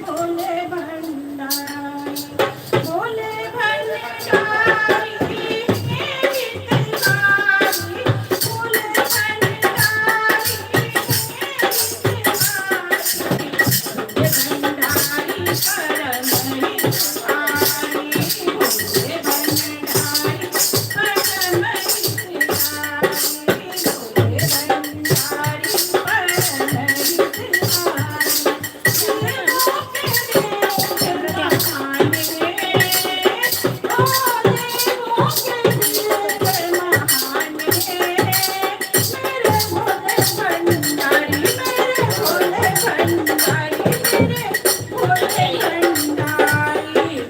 भोले भंडारी भोले भंडारी मेरी तलवारी भोले भंडारी मेरी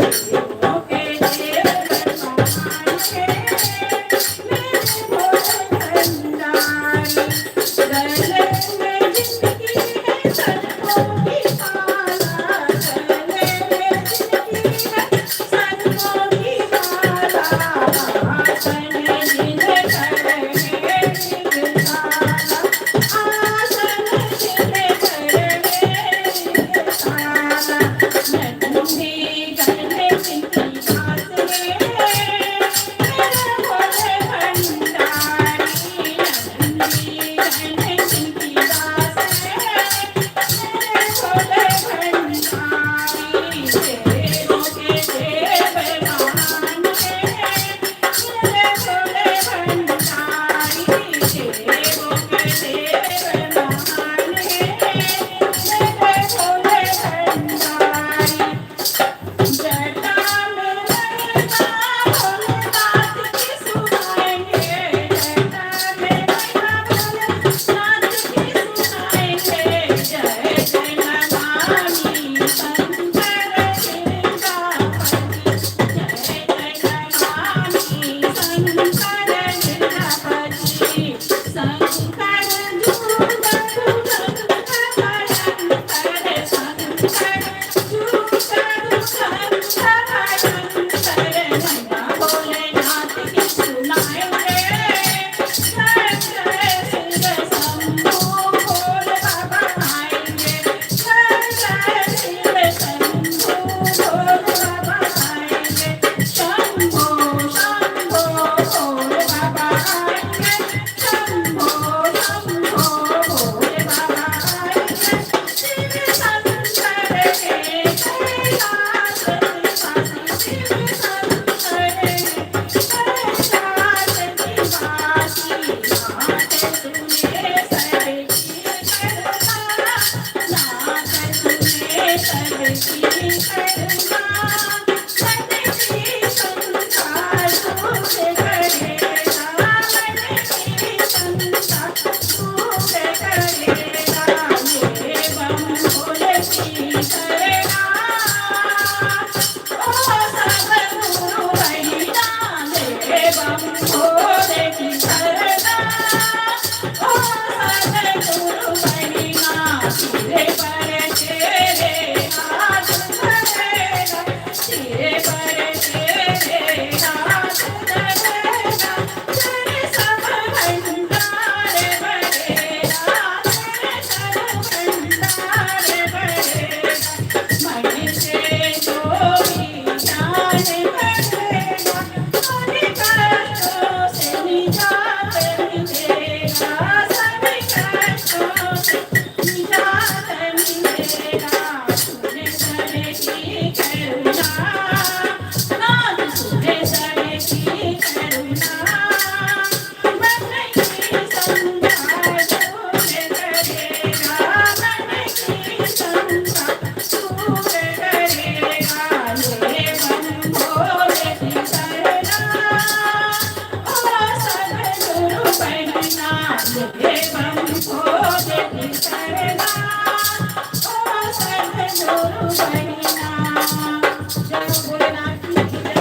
भोलेनाथ की जय,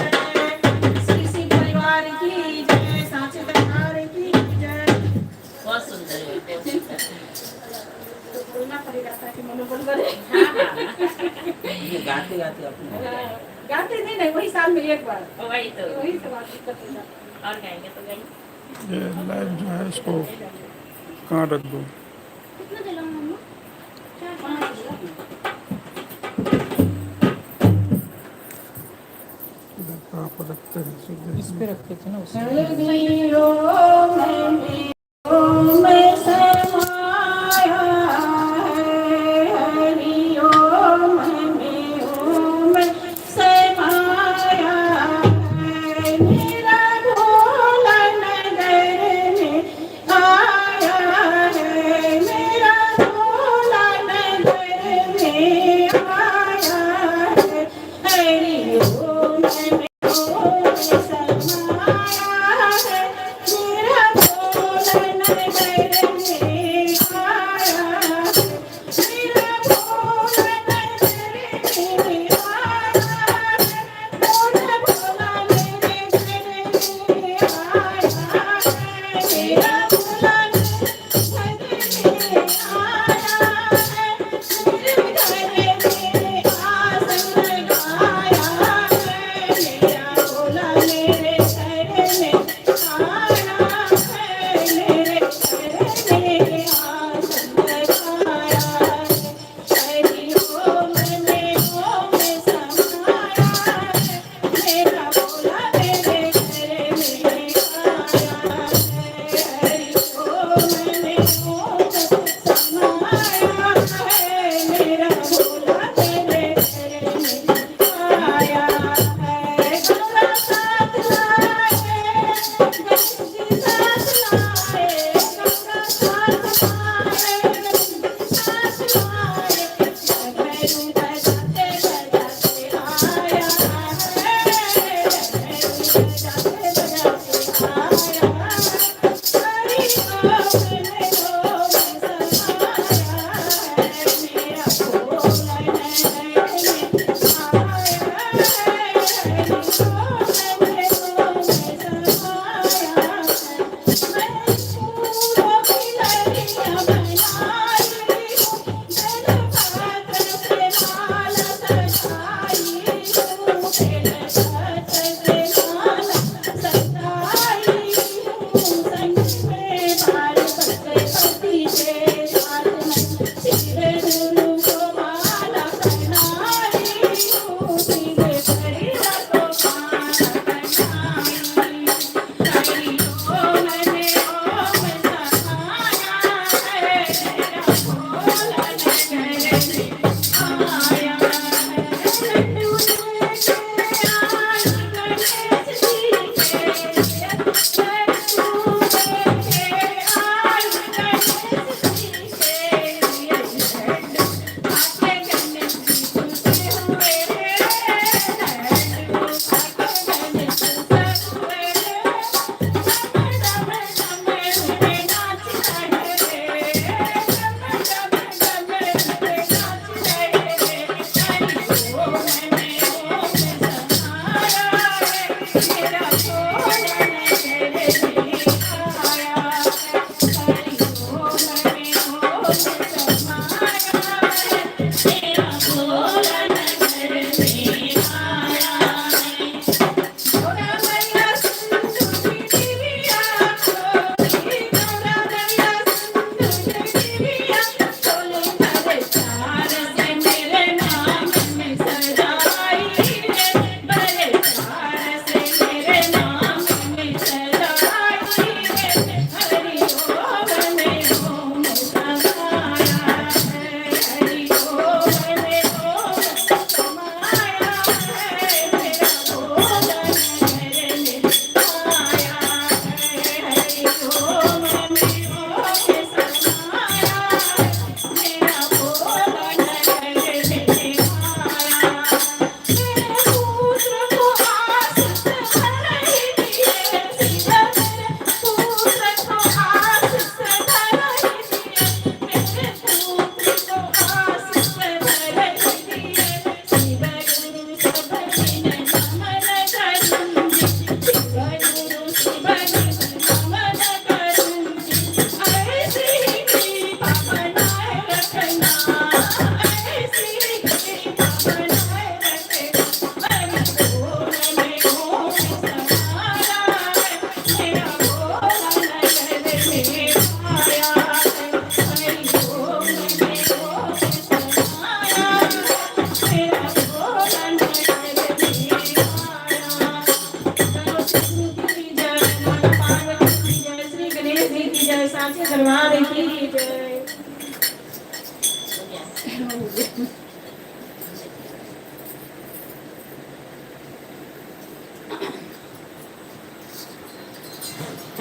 श्री शिव परिवार की जय, साचे दरबार की जय। बहुत सुंदर है। तो बोलना पड़ेगा ताकि मनोबल बढ़े। ये गाते गाते अपने गाते नहीं, वही साल में एक बार। वही तो वही सब बात दिक्कत हो जाती और गाएंगे तो गाएंगे। ये लाइव जो है इसको कहाँ रख दूँ? कितना जलाऊं मम्मा? इधर कहाँ पर रखते हैं सीधे इस पे रखे थे ना उसे। है।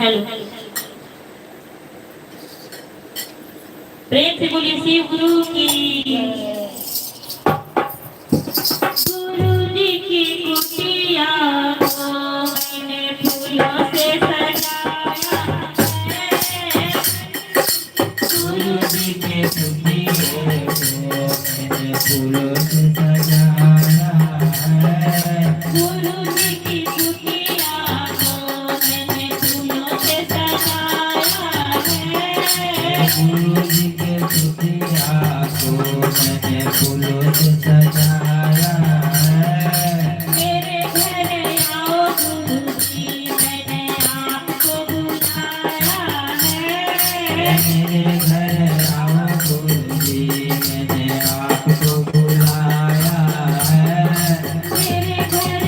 हेलो प्रेम से बोलिए शिव गुरु की। गुरु जी की कुटिया को मैंने फूलों से सजाया है। गुरु जी के कुटिया को मैंने फूलों से सजाया है। गुरु जी की कुटिया को मैंने फूलों से सजाया है। गुरु जी के कुटिया को मैंने फूलों से सजाया है। मेरे घर आओ गुरु जी मैंने आपको बुलाया है। मेरे घर आओ गुरु जी मैंने आपको बुलाया है। मेरे घर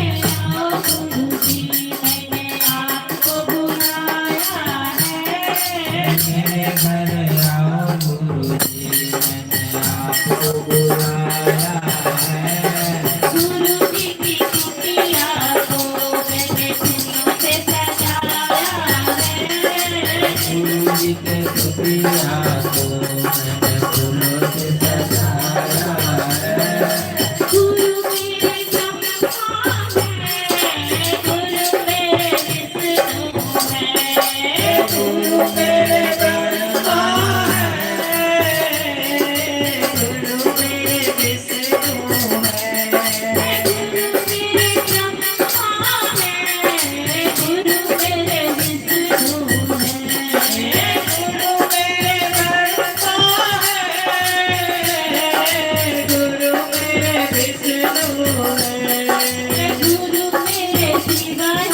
आओ गुरु जी मैंने आपको बुलाया है। मेरे घर आओ गुरु जी मैंने आपको बुलाया है। गुरु जी की कुटिया को मैंने फूलों से सजाया है। गुरु जी के कुटिया को मैंने फूलों से सजाया है। गुरु मेरे ब्रह्मा है। गुरु मेरे विष्णु है। गुरु मेरे ब्रह्मा है। गुरु मेरे विष्णु है। गुरु मेरे ब्रह्मा है। गुरु मेरे विष्णु है। गुरु मेरे ब्रह्मा है। गुरु मेरे विष्णु है।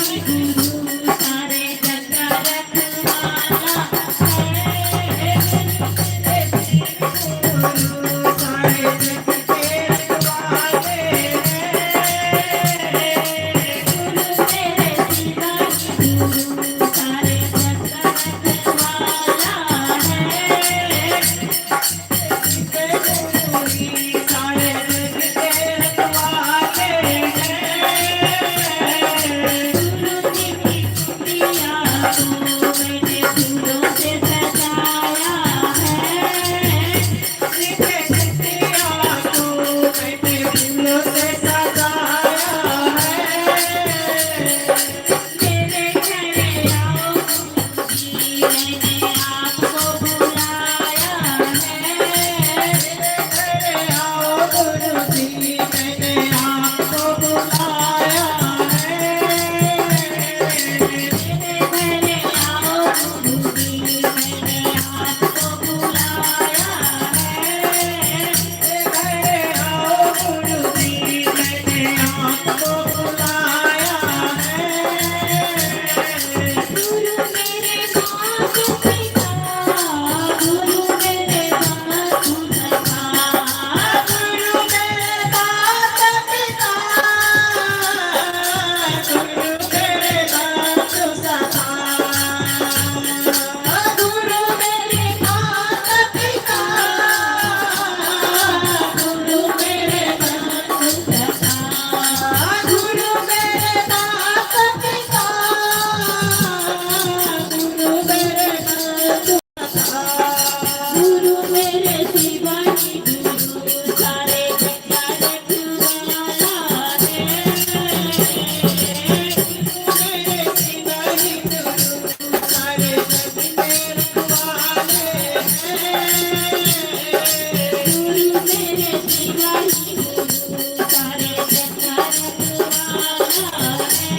गुरु मेरे शिवाजी गुरु सारे जग का रखवाला है। गुरु सारे जग के रखवाले हैं। गुरु मेरे शिवाजी गुरु सारे जग का रखवाला है।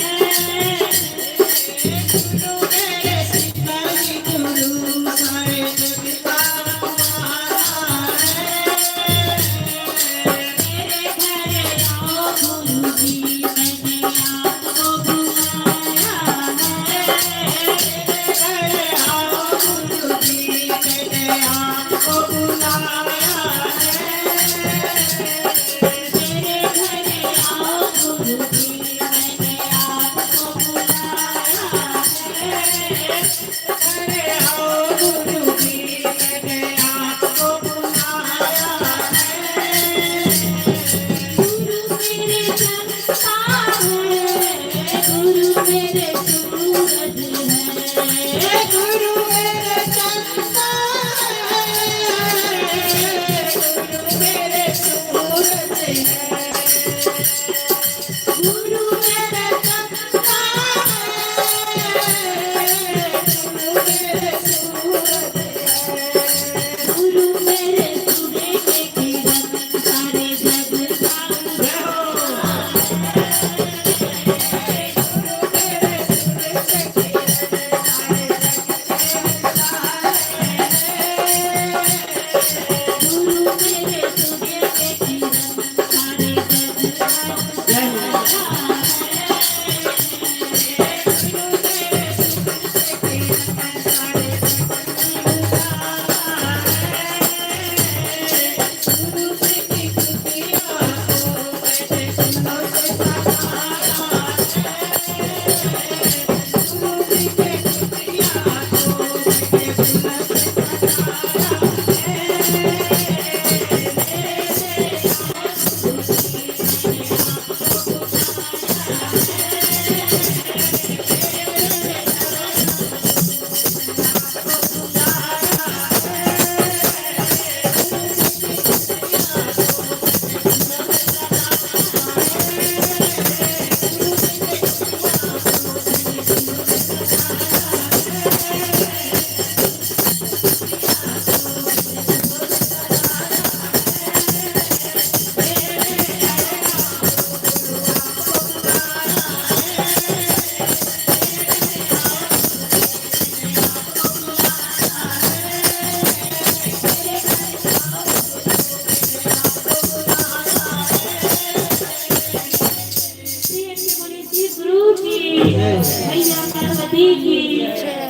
इस गुरु की मैया पार्वती की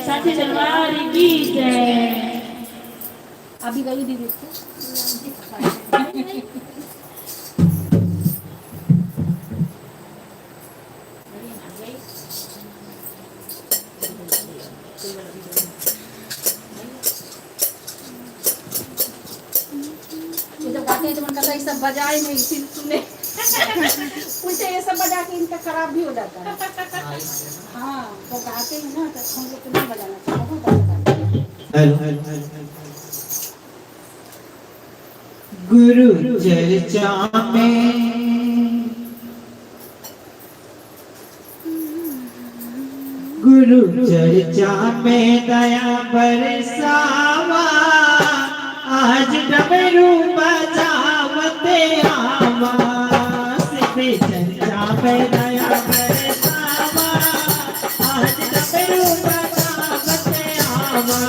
साथी दरबार की जय। अभी गई दीदी जब गाते हैं तो मन करता है ये सब बजाए नहीं फिर सुने उल्टे ये सब बजा के इनका खराब भी हो जाता है। हाँ तो गाते हैं ना तो हम लोग को नहीं बजाना चाहिए, बहुत गाते हैं। गुरु चर्चा में गुरु चर्चा में दया बरसावा, आज डमरू बजावते आवा। सिद्धि चर्चा में दया बरसावा, आज डमरू बजावते आवा।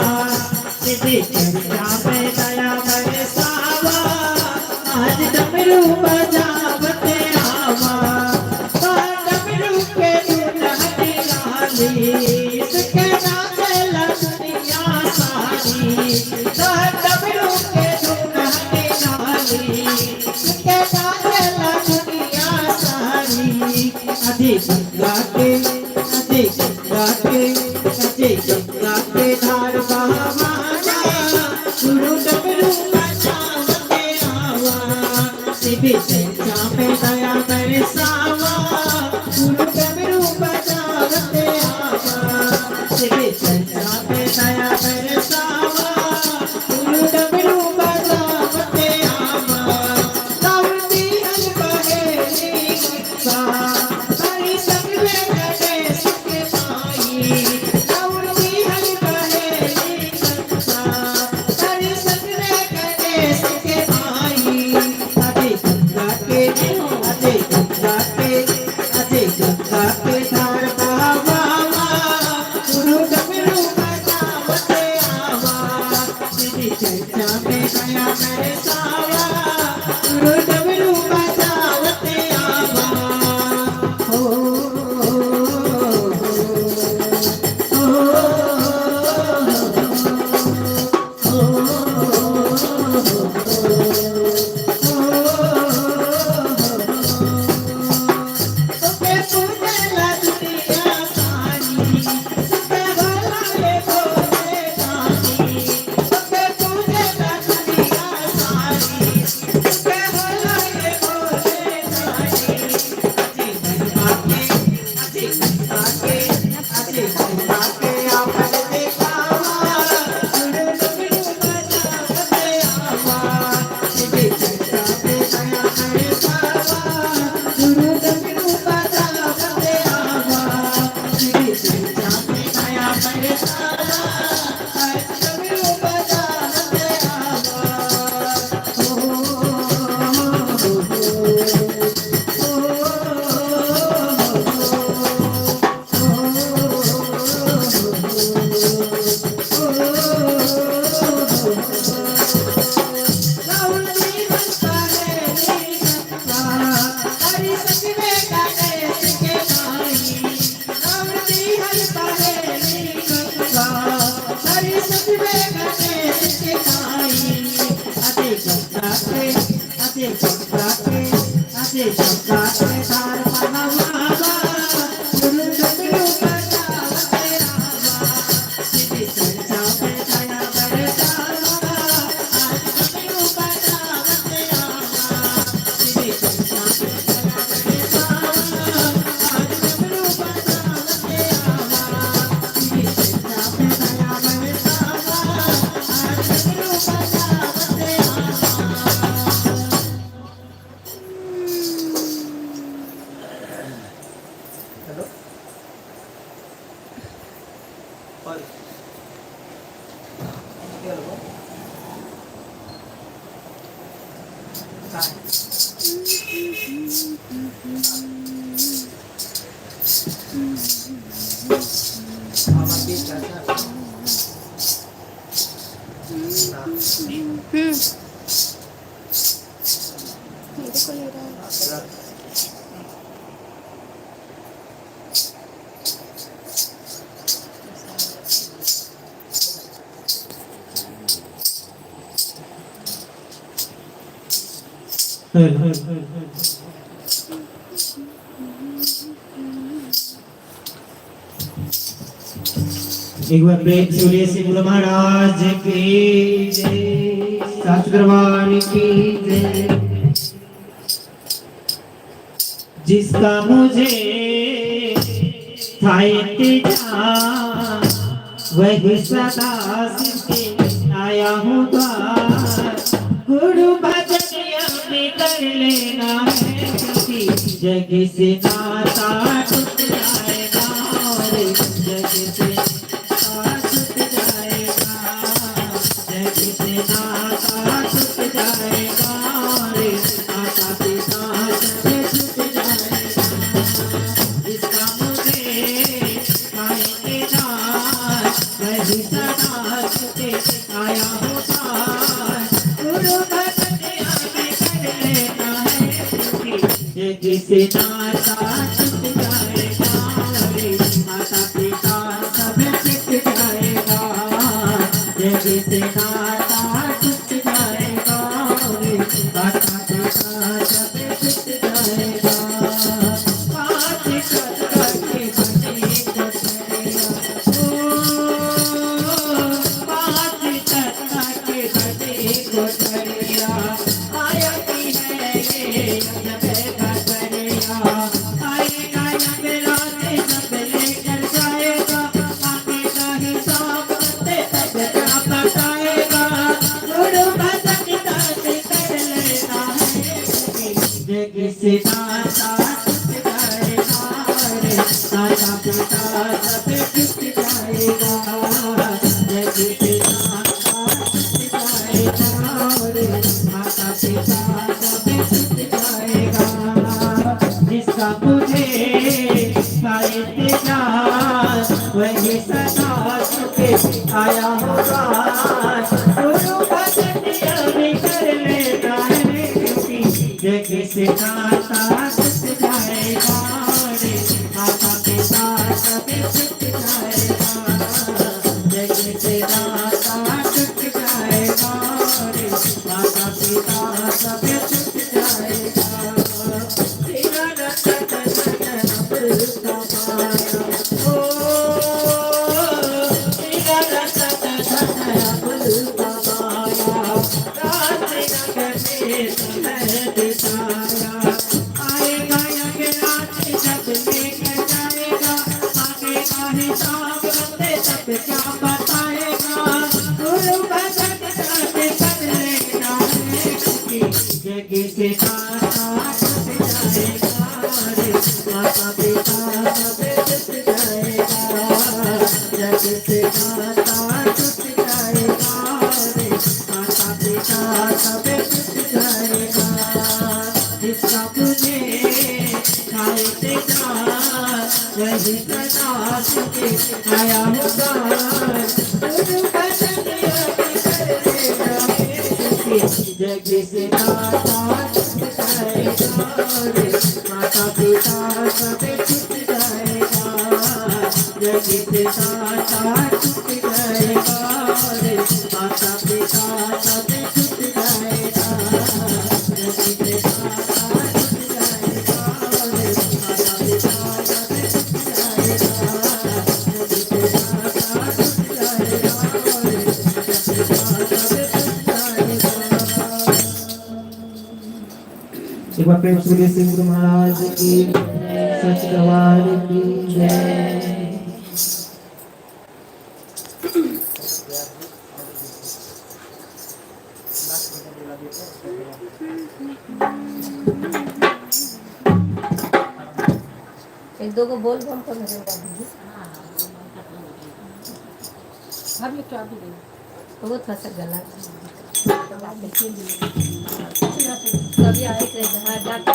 सिद्धि चर्चा में दया बरसावा, आज डमरू बजावते आवा। डमरू के दुल्हन लाली, इसके नाचला दुनिया सारी। डमरू के दुल्हन लाली, इसके नाचला दुनिया सारी। अधे गंगा के धार बहावाना, गुरु डमरू बजावते आवा। सिद्धि चर्चा में दया बरसावा, गुरु डमरू बजावते आवा। सिद्धि चर्चा में दया बरसावा, गुरु डमरू बजावते आवा। सावती हल बहेली गुस्सा, हरि संग में गणेश के माई। सावती हल बहेली गुस्सा, हरि संग में गणेश के माई। अधे गंगा के धार बहावा, गुरु डमरू बजावते आवा। सिद्धि चर्चा में दया बरसावा, गुरु डमरू बजावते आवा। सुखे पूजला दुनिया सारी, सुखे भलाए भोले दानी। सुखे पूजला दुनिया सारी, सुखे भलाए भोले दानी। अजी गंगा के आपन दिखावा, गुरु डमरू बजावते आवा। सिद्धि चर्चा में दया बरसावा, गुरु डमरू बजावते आवा। सिद्धि चर्चा में दया बरसावा, डमरू बजावते रावणी बनता है नीलकंठा, हरि संग में गणेश के माई। रावणी बनता है नीलकंठा, हरि संग में गणेश के माई। अधे गंगा के धार बहावा, गुरु डमरू बजावते आवा। सिद्धि चर्चा में दया बरसावा, आज डमरू बजावते आवा। सिद्धि चर्चा में दया बरसावा, आज डमरू बजावते आवा। सिद्धि चर्चा में दया बरसावा, आज डमरू बजावते मेरे को ले रहा है। एक बार प्रेम सूर्य से बोलो महाराज की जय, सास दरबार की जय। जिसका मुझे था इंतजार वही सदा सिद्धि आया हूँ द्वार। गुरु भजनिया में कर लेना है क्योंकि जग से नाता टूट जाएगा रे, जग से नाता टूट जाएगा, जग से नाता टूट जाएगा रे, माता पिता से टूट जाएगा। जिसका मुझे आएंगे दार वही सदा छुटे आया होता। गुरु भजनिया में कर लेना है क्योंकि जग से नाता टूट जाएगा रे, माता पिता सब छूट जाएगा, जग से नाता टूट जाएगा रे, माता पिता सब छूट जाएगा। पाँच सत्तर के बने कोठरिया, पाँच सत्तर के बने कोठरिया, आयती है ये अजब खबरिया। आएगा यमराज सब लेकर जाएगा, आगे का हिसाब करते तब क्या बताएगा। गुरु भजनिया से कर लेना है जग से नाता टूट जाएगा रे, माता पिता सब टूट जाएगा, जग से नाता टूट जाएगा रे, माता पिता सब टूट जाएगा। जिसका मुझे था इंतजार वही सदा छुपे आया होगा। गुरु भजनिया में कर लेना है क्योंकि जग से नाता टूट जाएगा रे, माता पिता सब टूट जाएगा, जग से नाता टूट जाएगा रे, माता पिता सब टूट जाएगा। तेरा रतन धन अमृता पाया, ओ तेरा रतन धन अमृता पाया, रात नगर में समय बिताया। आएगा यमराज जब लेकर जाएगा, आगे का हिसाब करते तब क्या बताएगा। गुरु भजनिया से कर लेना है क्योंकि जग से नाता टूट जाएगा रे, माता पिता सब टूट जाएगा, जग से नाता टूट जाएगा रे, माता पिता सब टूट जाएगा। जिसका मुझे था इंतजार वही सदा छुटे आया होगा। गुरु भजनिया में कर लेना है क्योंकि जग से नाता टूट जाएगा रे, माता पिता सब टूट जाएगा, जग से नाता टूट जाएगा रे, माता पिता सब टूट जाएगा, जग से नाता टूट जाएगा रे, माता पिता सब टूट जाएगा, जग से नाता टूट जाएगा रे, माता पिता सब टूट जाएगा। एक बार प्रेम सूर्य से गुरु महाराज की सच दरबार की जय। एक दो को बोल बम कर मेरे हम ये क्या भी नहीं वो था सब गला कभी आए थे जाते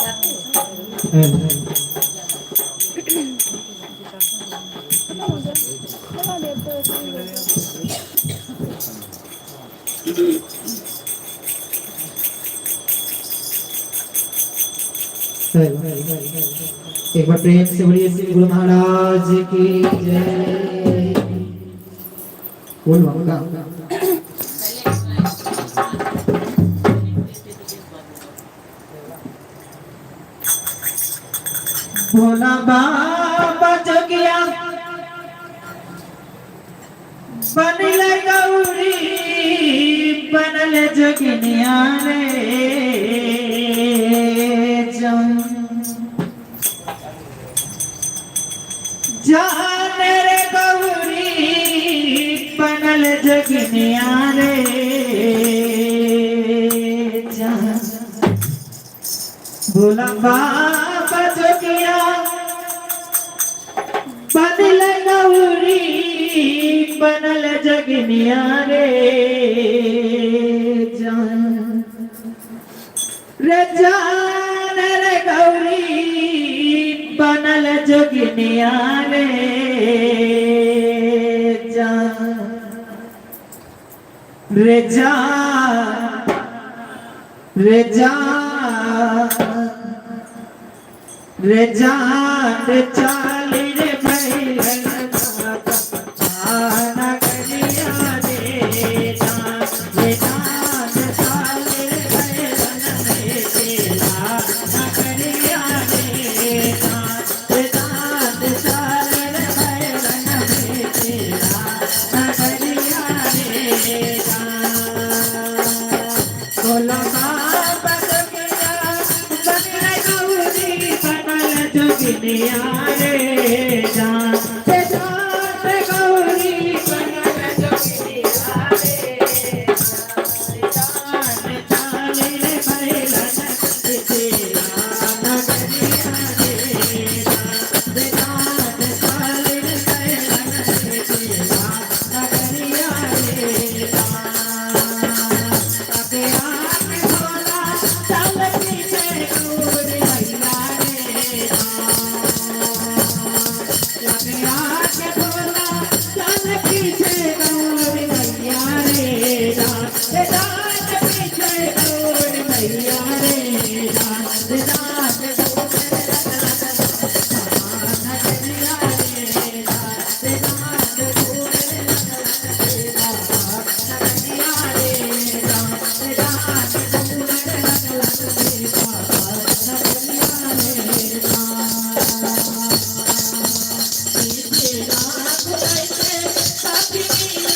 एक बार प्रेम से बोलिए श्री गुरु महाराज की जय। बोल बाबा भोला बाबा जोगिया बनल गौरी बनल जोगिनिया रे जान रे गौरी बनल जोगिनिया रे जान भोला बाबा जोगिया बनल गौरी बनल जगनिया रे जान रे जान रे गौरी बनल जगनिया रे जान रे जान रे जान रे जान रे चाली रे भैरन आना करिया रे जान रे जान चाली रे भैरन आना करिया रे जान रे जान चाली रे भैरन आना करिया रे जान भोला बाबा जोगिया बनल गौरी बनल जोगिनिया रे जान रे जान रे गौरी बनल जोगिनिया रे जान चाली रे भैरन आना करिया रे जान रे जान चाली रे भैरन आना करिया रे Happy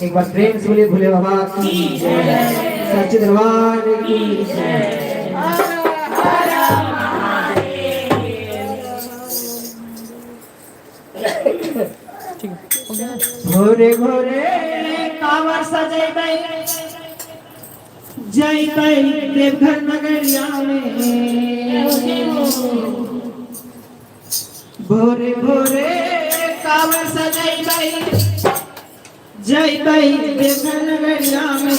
एक बार प्रेम से बोले भोले बाबा की जय, सच्चे दरबार की जय। घोरे घोरे कांवर सजैबै जैबै देवघर नगरिया में, भोरे भोरे कांवर सजैबै जैबै देवघर नगरिया में,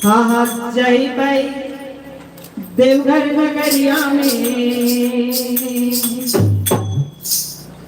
हाँ हाँ जैबै देवघर नगरिया में।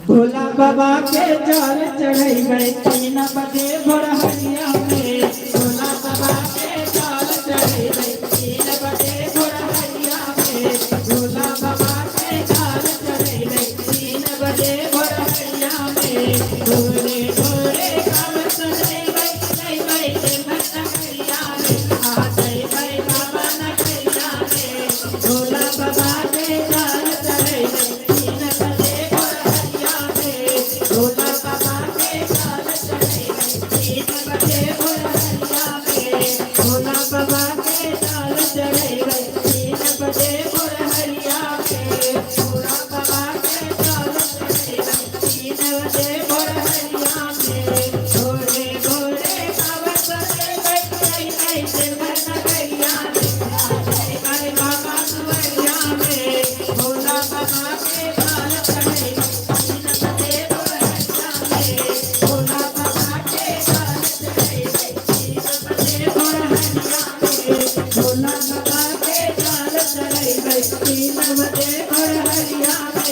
भोला बाबा के जल चढ़ैबै 3 बजे भोर हरिया में, भोला बाबा के जल चढ़ैबै 3 बजे भोर हरिया में, भोला बाबा के जल चढ़ैबै 3 बजे भोर हरिया में। भोरे भोरे कांवर सजैबै जैबै देवघर नगरिया में, आ जैबै बाबा नगरिया में, भोला बाबा के जल चढ़ैबै 3 बजे भोर हरिया में, भोला बाबा के जल चढ़ैबै 3 बजे भोर हरिया में, भोला बाबा के जल चढ़ैबै 3 बजे भोर हरिया में, भोला बाबा के जल चढ़ैबै 3 बजे भोर हरिया में। भोरे भोरे कांवर सजैबै जैबै देवघर नगरिया में, आ जैबै बाबा दुआरिया में, भोला बाबा के जल चढ़ैबै 3 बजे भोर हरिया में, भोला बाबा के जल चढ़ैबै 3 बजे भोर हरिया में, भोला बाबा के जल चढ़ैबै 3 बजे भोर हरिया में।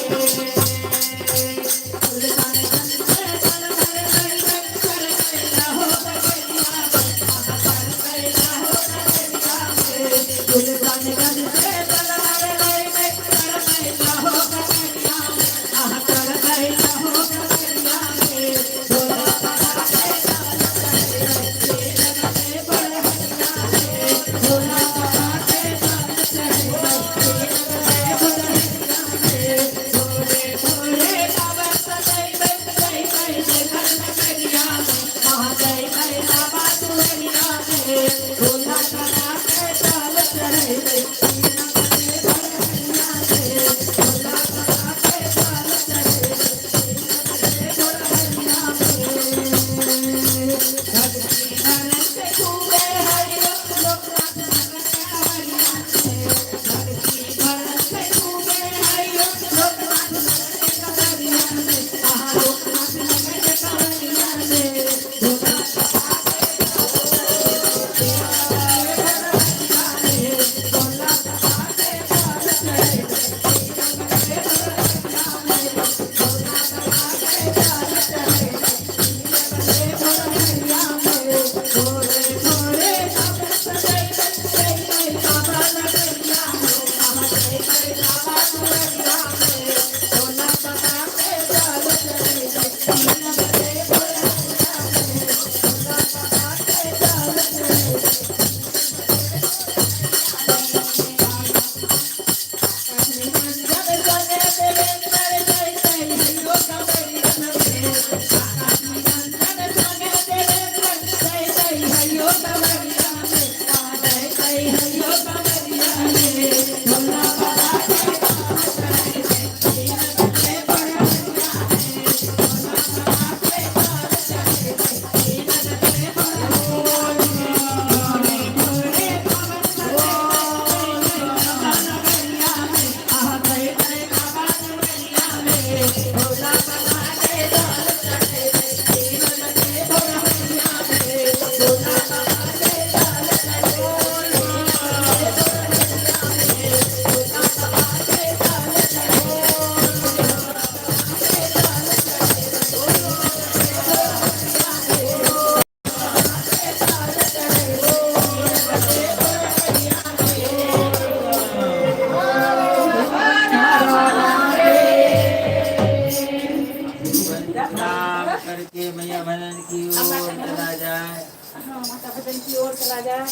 नाम करके मैया भजन की ओर चला जाए। हाँ, माता भजन की ओर चला जाए।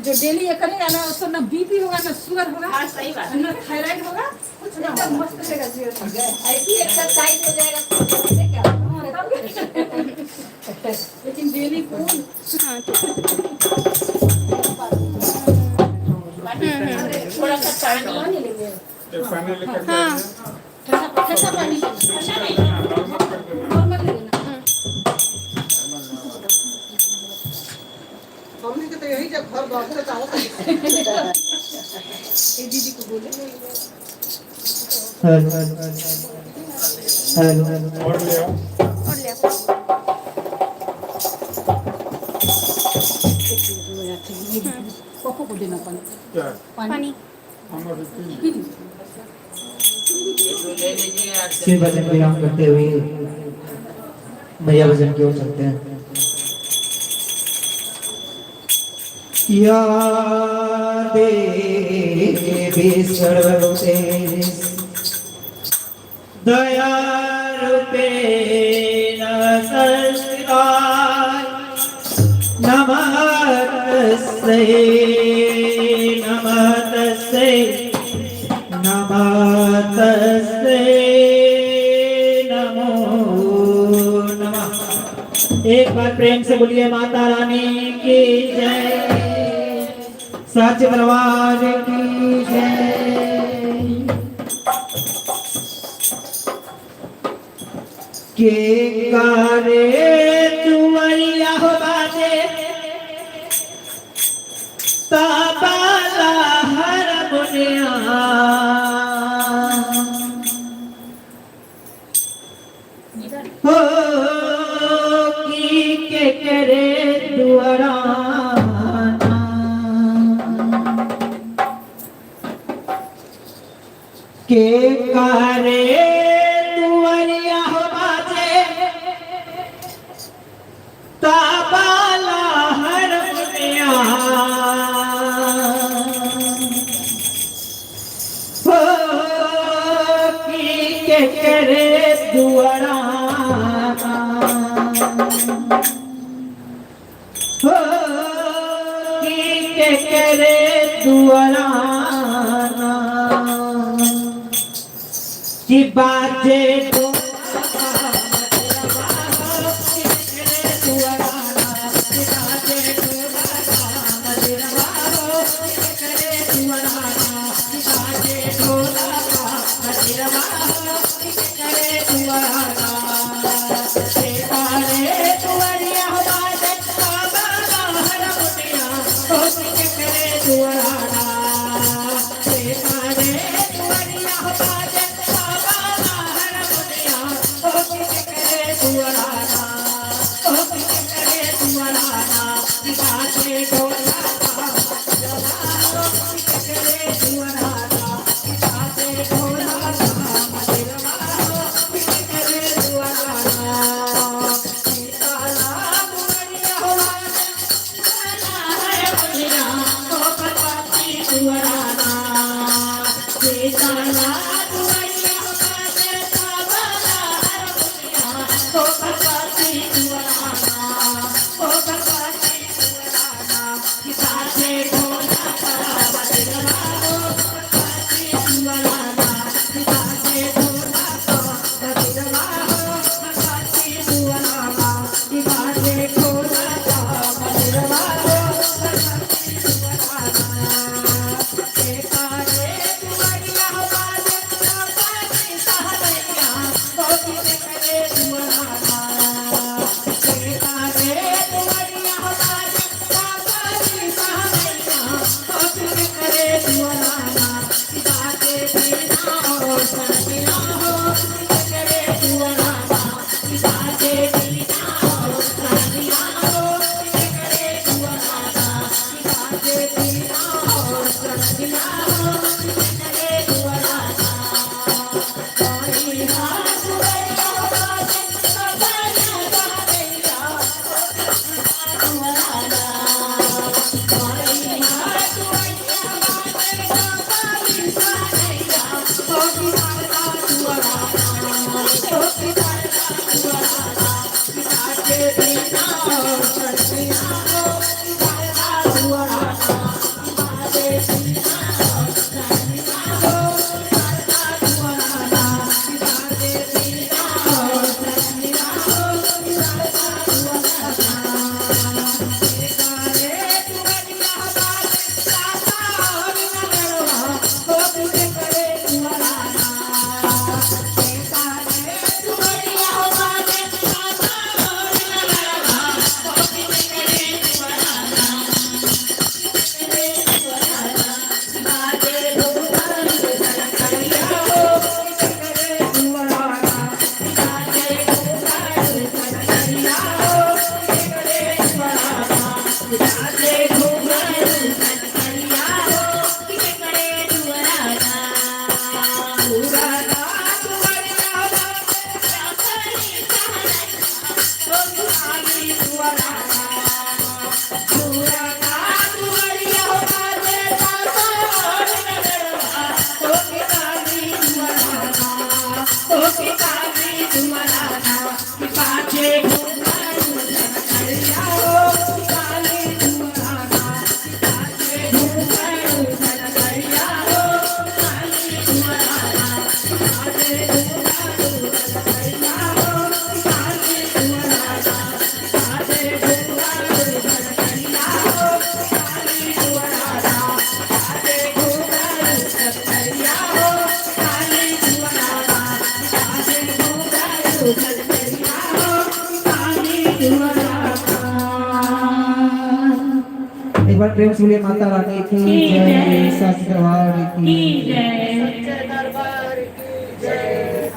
जो डेली ये करेगा ना उसको ना बीपी होगा ना शुगर होगा। हाँ, सही बात। ना थायराइड होगा, कुछ ना एकदम मस्त रहेगा जीवन। ऐसी एक्सरसाइज हो जाएगा तो क्या? लेकिन डेली कौन थोड़ा सा चाय लो। पानी लेंगे? पानी लेकर ठंडा पानी नॉर्मल लेना। हमने के तो यही जब घर बाहर से चाहो तो ये दीदी को बोले हेलो और ले आओ। पापा को देना पानी। क्या पानी हम अभी पी ले लीजिए आज। शिव भजन विराम करते हुए मैया भजन की ओर चलते हैं। या देवी सर्वभूतेषु दयारूपेण संस्थिता नमः तस्यै नमः तस्यै नमः तस्यै नमो नमः। एक बार प्रेम से बोलिए माता रानी की जय, सच दरबार की जय। के कारे तुमरिया हो बाजे ताबाला हर मुनिया हो की के करे दुआराना के कारे दुआरिया हो बाजे ताबाला हर मुनिया हो की के करे दुआराना हो की के करे दुआराना की बाजे तो काली दुआरा दुआरा दुआरिया बाजे सासोर नगरवा ओके काली दुआरा ओके काली दुआरा पाछे घुंघरू झनकरिया ओ काली दुआरा पाछे घुंघरू झनकरिया ओ काली दुआरा पाछे घुंघरू झनकरिया ओ काली दुआरा पाछे घुंघरू झनकरिया ओ काली दुआरा पाछे घुंघरू झनकरिया ओ काली दुआरा पाछे घुंघरू झनकरिया ओ काली दुआरा एक बार प्रेम से बोलिए माता रानी की जय, सच दरबार की जय। सच्चे दरबार की जय।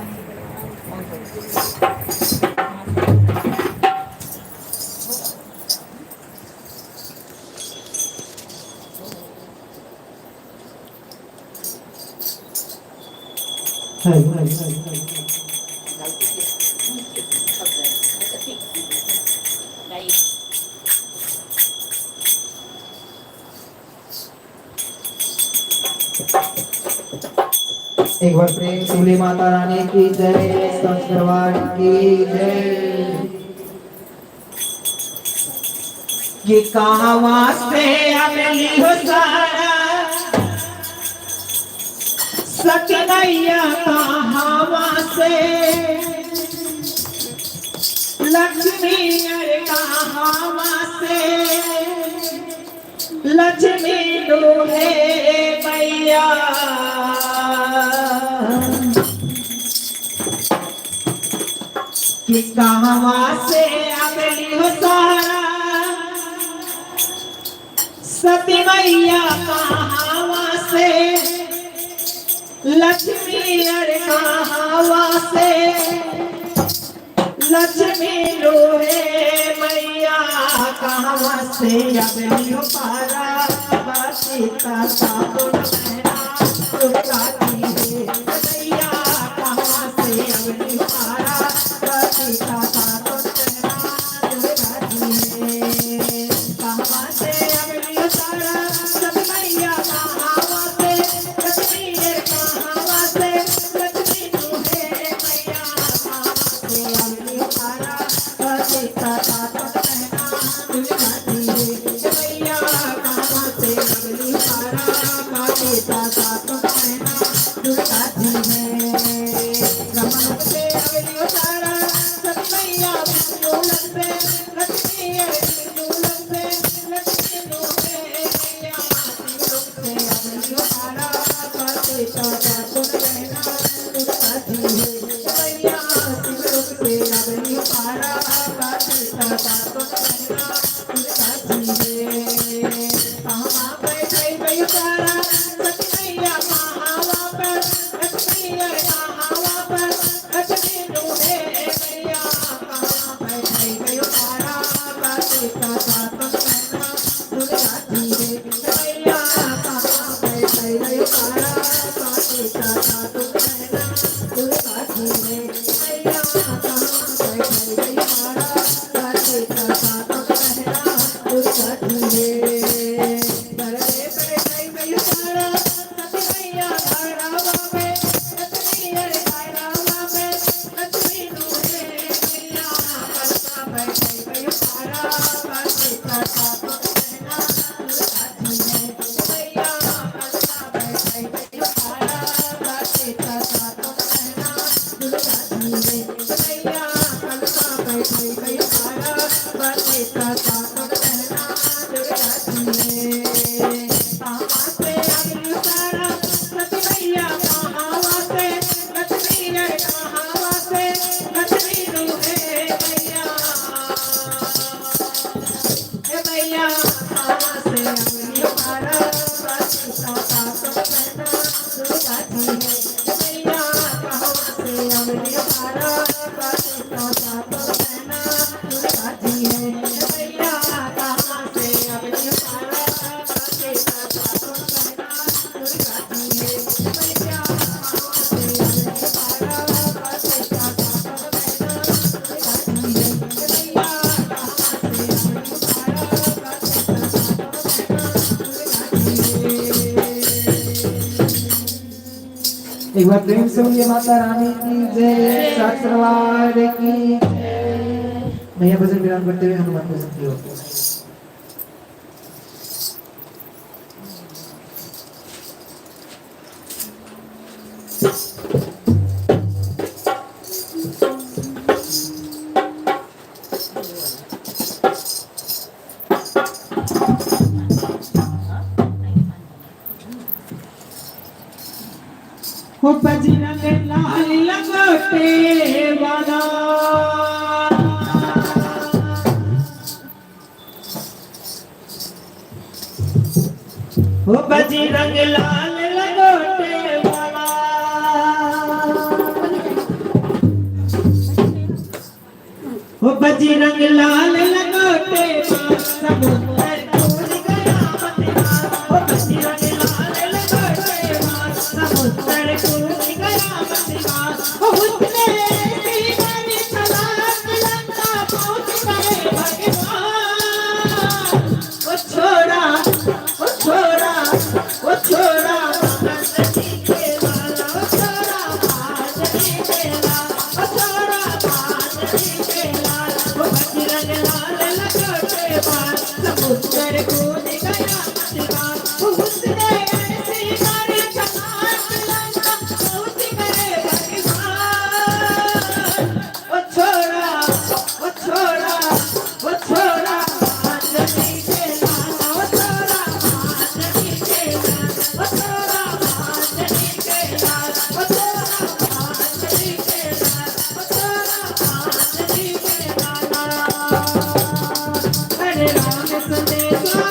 एक बार प्रेम से बोलिए माता रानी की जय, सच दरबार की जय। ये कहां से अगली हो सारा सच नैया कहां से लक्ष्मी अरे कहां से लक्ष्मी डोहे मैया कि कहां से अगली हो सारा सती मैया कहां से लक्ष्मी अरे कहां से लक्ष्मी लोहे मैया कहां से अगली हो पारा सीता साबुन महना दुर्गा की है मैया कहां से अगली हो पारा सीता साबुन महना दुर्गा की है कहां से अगली हो सारा सब मैया कहां से लक्ष्मी कहां से लक्ष्मी लोहे मैया कहां से अगली हो पारा सीता साबुन महना दुर्गा की है मैया कहां से अगली हो पारा सीता साबुन महना दुर्गा की है रमन से अगली हो सारा सब मैया विष्णुलन से लक्ष्मी विष्णुलन से लक्ष्मी लोहे मैया से अगली हो सारा सीता साबुन महना दुर्गा की है मैया से अगली हो पारा सीता साबुन महना दुर्गा की है कहां बैठे गई सारा सच मैया कहां पर लक्ष्मी कहां पर लक्ष्मी लोहे मैया कहां बैठे गई सारा सीता साबुन महना दुर्गा की है मैया कहां बैठे गई सारा सीता साबुन महना दुर्गा की है मैया कहां बैठे गई सारा सीता साबुन महना दुर्गा की है बड़े बैठे गई सारा सती मैया घरवा में लक्ष्मी अरे घरवा में लक्ष्मी लोहे मैया कलसा बैठे गई सारा सीता साबुन महना दुर्गा की है मैया कलसा बैठे गई सारा सीता साबुन महना दुर्गा की है मैया कलसा बैठे गई सारा सीता साबुन महना दुर्गा की है कहां से अगली सारा सती मैया कहां से लक्ष्मी अरे कहां से लक्ष्मी लोहे मैया हे मैया कहां से अगली सारा सीता साबुन महना दुर्गा की है मैया कहां से अगली सारा सीता साबुन महना दुर्गा की है मैया एक बार प्रेम से बोलिए माता रानी की जय, शास्त्रवाद की जय। नया भजन विराम करते हुए हनुमान भजन की ओर। हो बजरंग लाल लंगोटे वाला हो बजरंग लाल लंगोटे वाला हो बजरंग लाल लंगोटे वाला समुद्र कूद गया मतिहार हो बजरंग लाल लंगोटे वाला समुद्र कूद गया मतिहार हो उसने दीवानी सलात लंका पहुंच गए भगवान ओ छोड़ा ओ छोड़ा ओ छोड़ा नंदनी के वाला ओ छोड़ा बाजरी के लाल ओ छोड़ा बाजरी के लाल ओ बजरंग लाल लंगोटे वाला समुद्र कूद गया मतिहार हो उसने ऐसी मारी सलात लंका पहुंच गए भगवान ओ छोड़ा ओ छोड़ा ओ छोड़ा बाजरी के लाल ओ छोड़ा बाजरी के लाल ओ छोड़ा बाजरी के लाल ओ छोड़ा बाजरी के लाल ओ छोड़ा बाजरी के लाल हरे राम संदेशा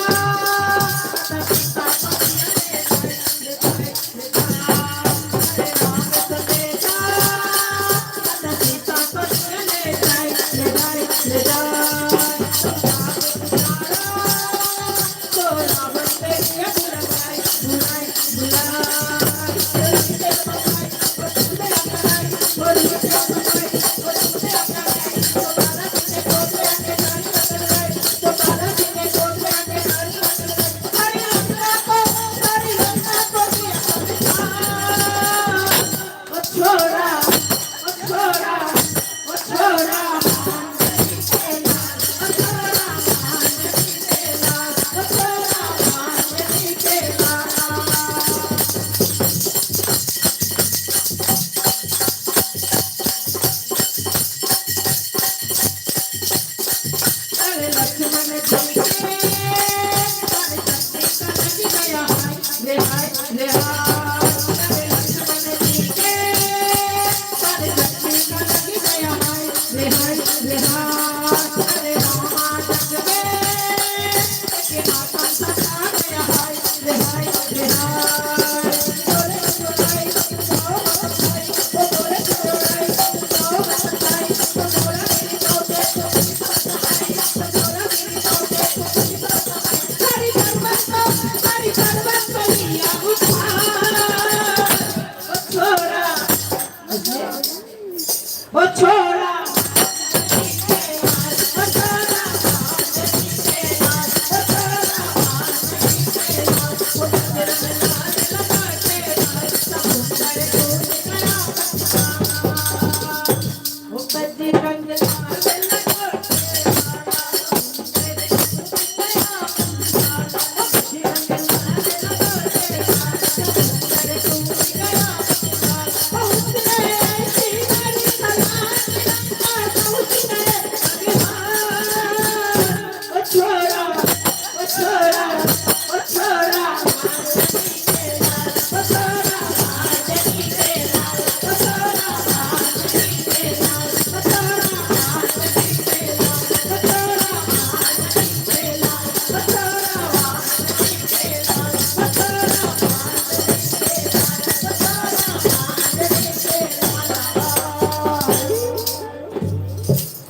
ओ छोड़ा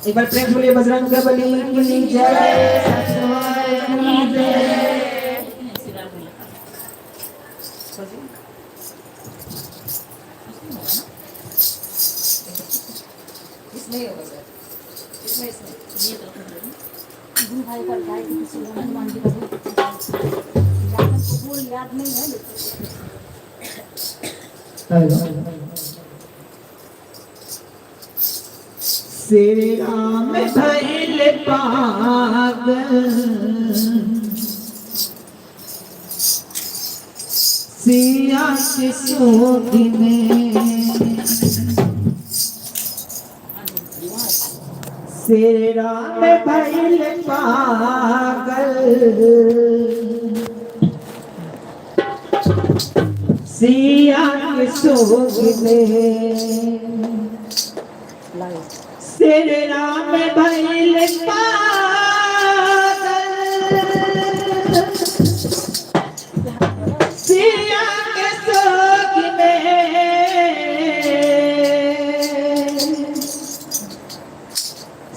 एक बार प्रेम से बोलिए बजरंग बली की जय, शास्त्रवाद की जय। गुरु भाई का गाय की किसी हनुमान जी का बोल याद नहीं है लेकिन श्री राम भइल पागल सिया के शोक में श्री राम भइल पागल सिया के शोक में श्री राम भइल पागल सिया के शोक में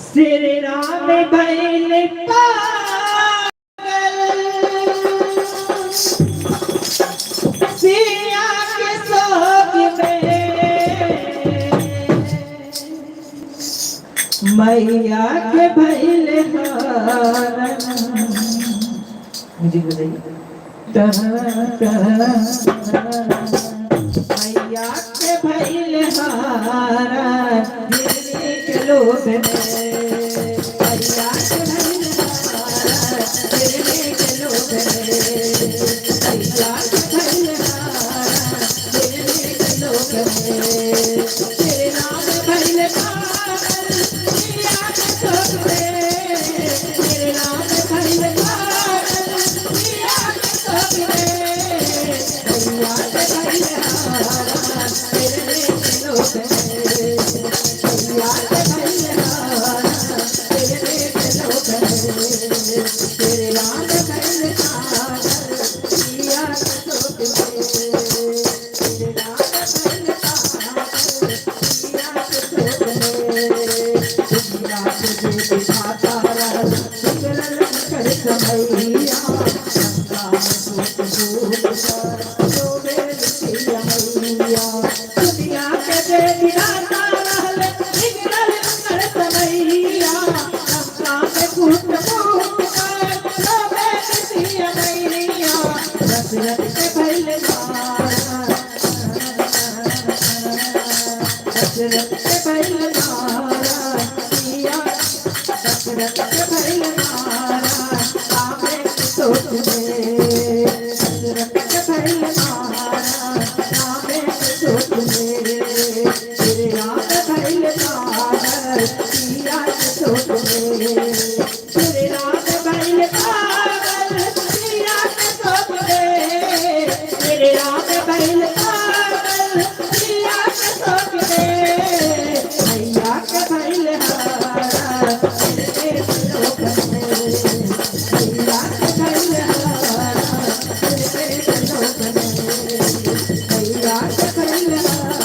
श्री राम भइल पागल सिया के शोक में मैया के भइल हारन मुझे बताइए मैया के भइल हारन गिरने के लोभ में मैया के भइल हारन गिरने के लोभ में मैया के भइल हारन गिरने के लोभ में तेरे नाम भइल पागल सिया के शोक में तेरे नाम भइल पागल सिया के शोक में मैया के भइल हारन गिरने के लोभ में मैया के भइल हारन गिरने के लोभ में तेरे नाम भइल पागल सिया के शोक में तेरे नाम भइल पागल सिया के शोक में दुनिया के देवी माता रह सुगलन कर समैया संसार में दूत कर जो बेल सिया मैया दुनिया के देवी माता रह सुगलन कर समैया संसार में दूत कर जो बेल सिया मैया दशरथ के भइल दशरथ के भइल सिया दशरथ के भइल रामे के शोक में दशरथ के भइल रामे के शोक में श्री राम भइल पागल सिया के शोक में श्री राम भइल पागल सिया के शोक में श्री राम भइल पागल सिया के शोक में मैया के भइल हारन गिरने के लोभ में मैया के भइल हारन गिरने के लोभ में मैया के भइल हारन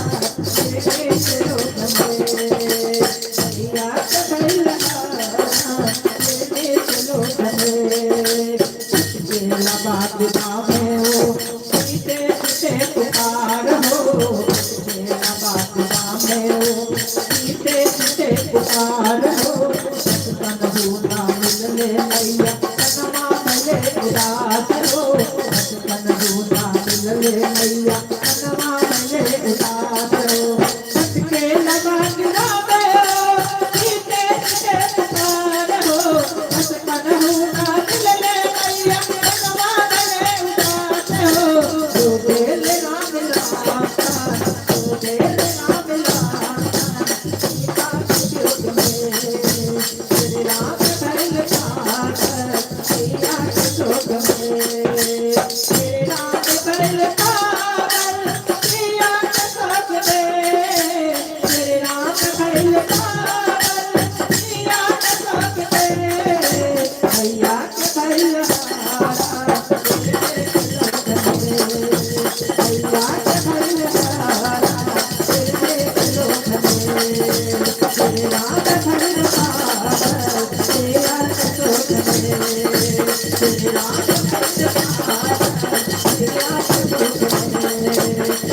गिरने के लोभ में मैया के भइल हारन गिरने के लोभ में बेला बात में हो सीते सीते पुकार हो बेला बात में हो सीते सीते पुकार हो तन हो ना मिलले मैया तनमा मिले उदास हो तन हो ना मिलले मैया तनमा मिले उदास हो सटके लगा गिरावे हो सीते सीते पुकार हो तन हो ना मिलले मैया तनमा मिले उदास हो दो बेल राम लाता दो बेल राम लाता सीता के शोक में श्री राम भइल पागल सिया के शोक में श्री राम भइल पागल सिया के शोक में श्री राम भइल पागल सिया के शोक में मैया के भइल हारन गिरने के लोभ में मैया के भइल हारन गिरने के लोभ में श्री राम भइल पागल सिया के शोक में श्री राम भइल पागल सिया के शोक में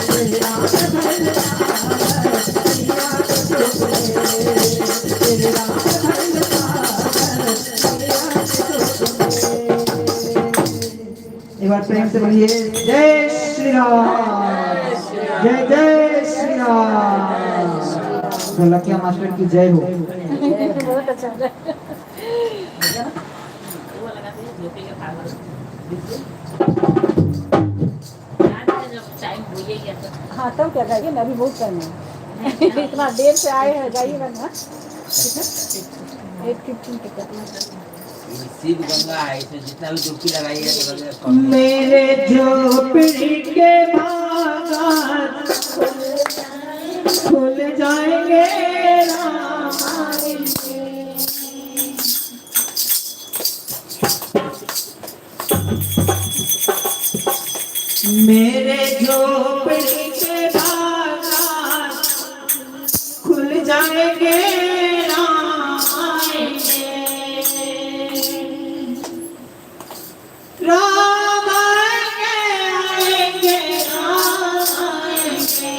श्री राम भइल पागल सिया के शोक में श्री राम भइल पागल सिया के शोक में एक बार प्रेम से बोलिए जय श्री राम जय ढोलकिया मास्टर की जय हो। बहुत अच्छा है। वो लगा दे झोपड़ी के पावर जब टाइम हो ही गया तो हाँ तब क्या जाइए ना, अभी बहुत टाइम है। इतना देर से आए हैं, जाइएगा ना। 8:15 के करना। शिव गंगा है, इसमें जितना भी डुबकी लगाइए तो लगेगा मेरे झोपड़ी के बागान खुल जाएंगे राम आएंगे। मेरे झोपड़ी के बागान खुल जाएंगे राम आएंगे। राम आएंगे आएंगे राम आएंगे।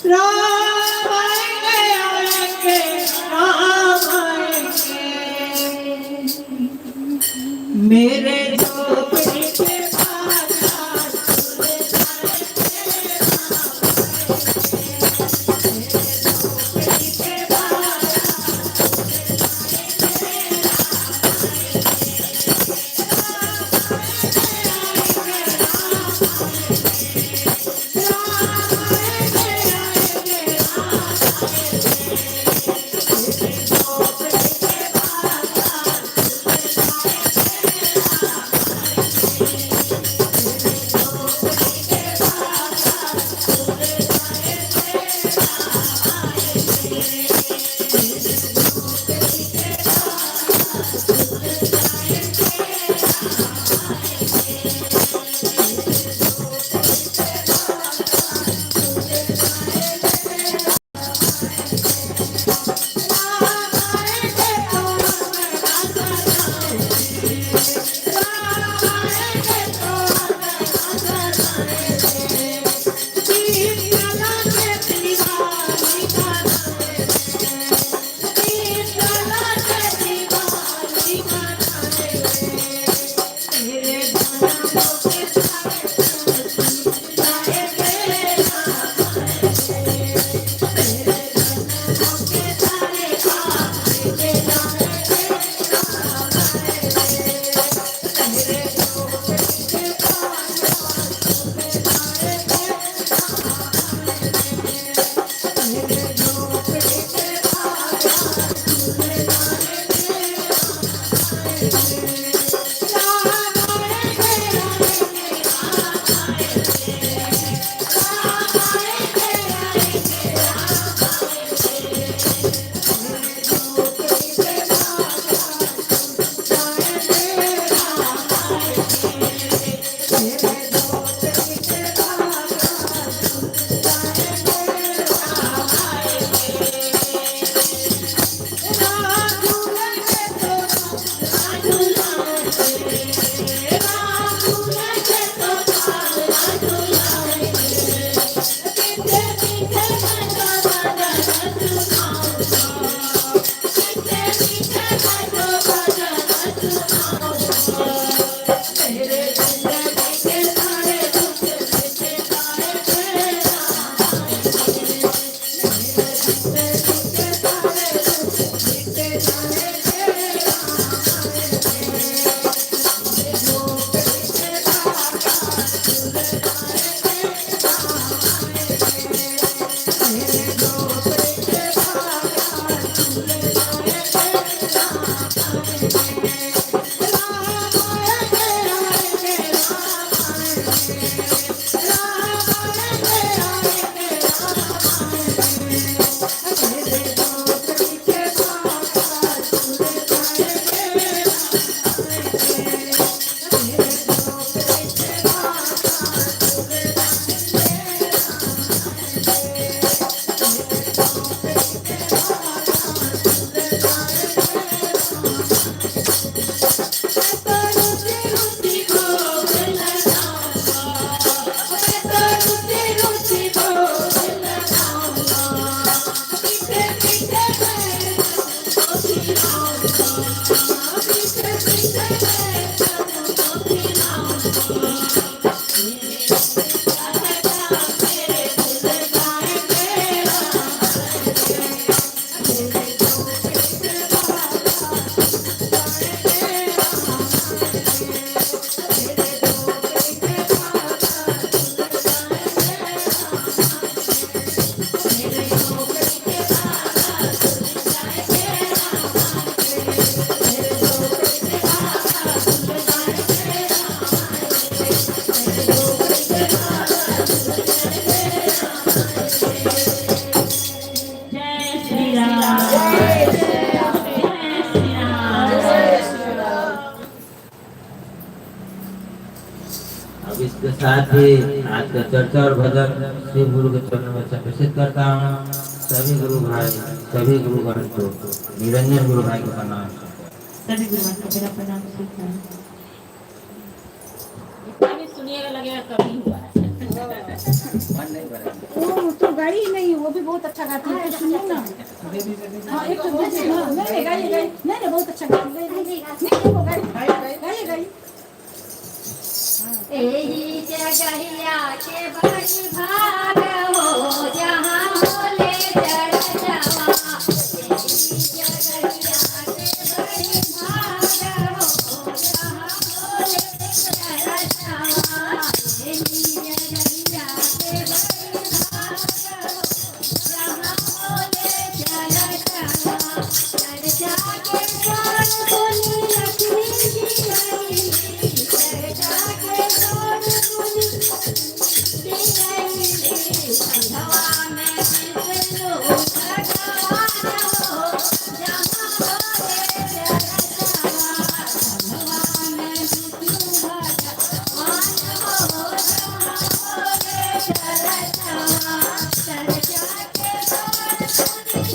राम आएंगे आएंगे राम आएंगे। मेरे झोपड़ी के बागान खुल जाएंगे राम आएंगे। अब इसके साथ ही आज का चर्चा और भजन शिव गुरु के चरणों में समर्पित करता हूँ। सभी गुरु भाई सभी गुरुगण को निरंजन गुरु भाई को प्रणाम। सभी गुरुवार को मेरा प्रणाम स्वीकार। कभी सुनिएगा लगेगा कभी हुआ वो तो गाई नहीं, वो भी बहुत अच्छा गाती है, सुनिए ना। हाँ एक तो नहीं नहीं गाई गाई नहीं बहुत अच्छा गाती है, नहीं वो गाई गाई गाई। एही जगहिया के बड़ी भाग हो जहाँ होले चढ़वा। एही जगहिया के बड़ी भाग हो जहाँ होले चढ़वा। एही जगहिया के बड़ी भाग हो जहाँ होले चढ़वा। चर्चा के साथ बोली लक्ष्मी जी आई, चर्चा के साथ बोली संधवा में विष्णु भगवान हो जहाँ होले चढ़वा। संधवा में विष्णु भगवान हो जहाँ होले चढ़वा। चर्चा के साथ बोली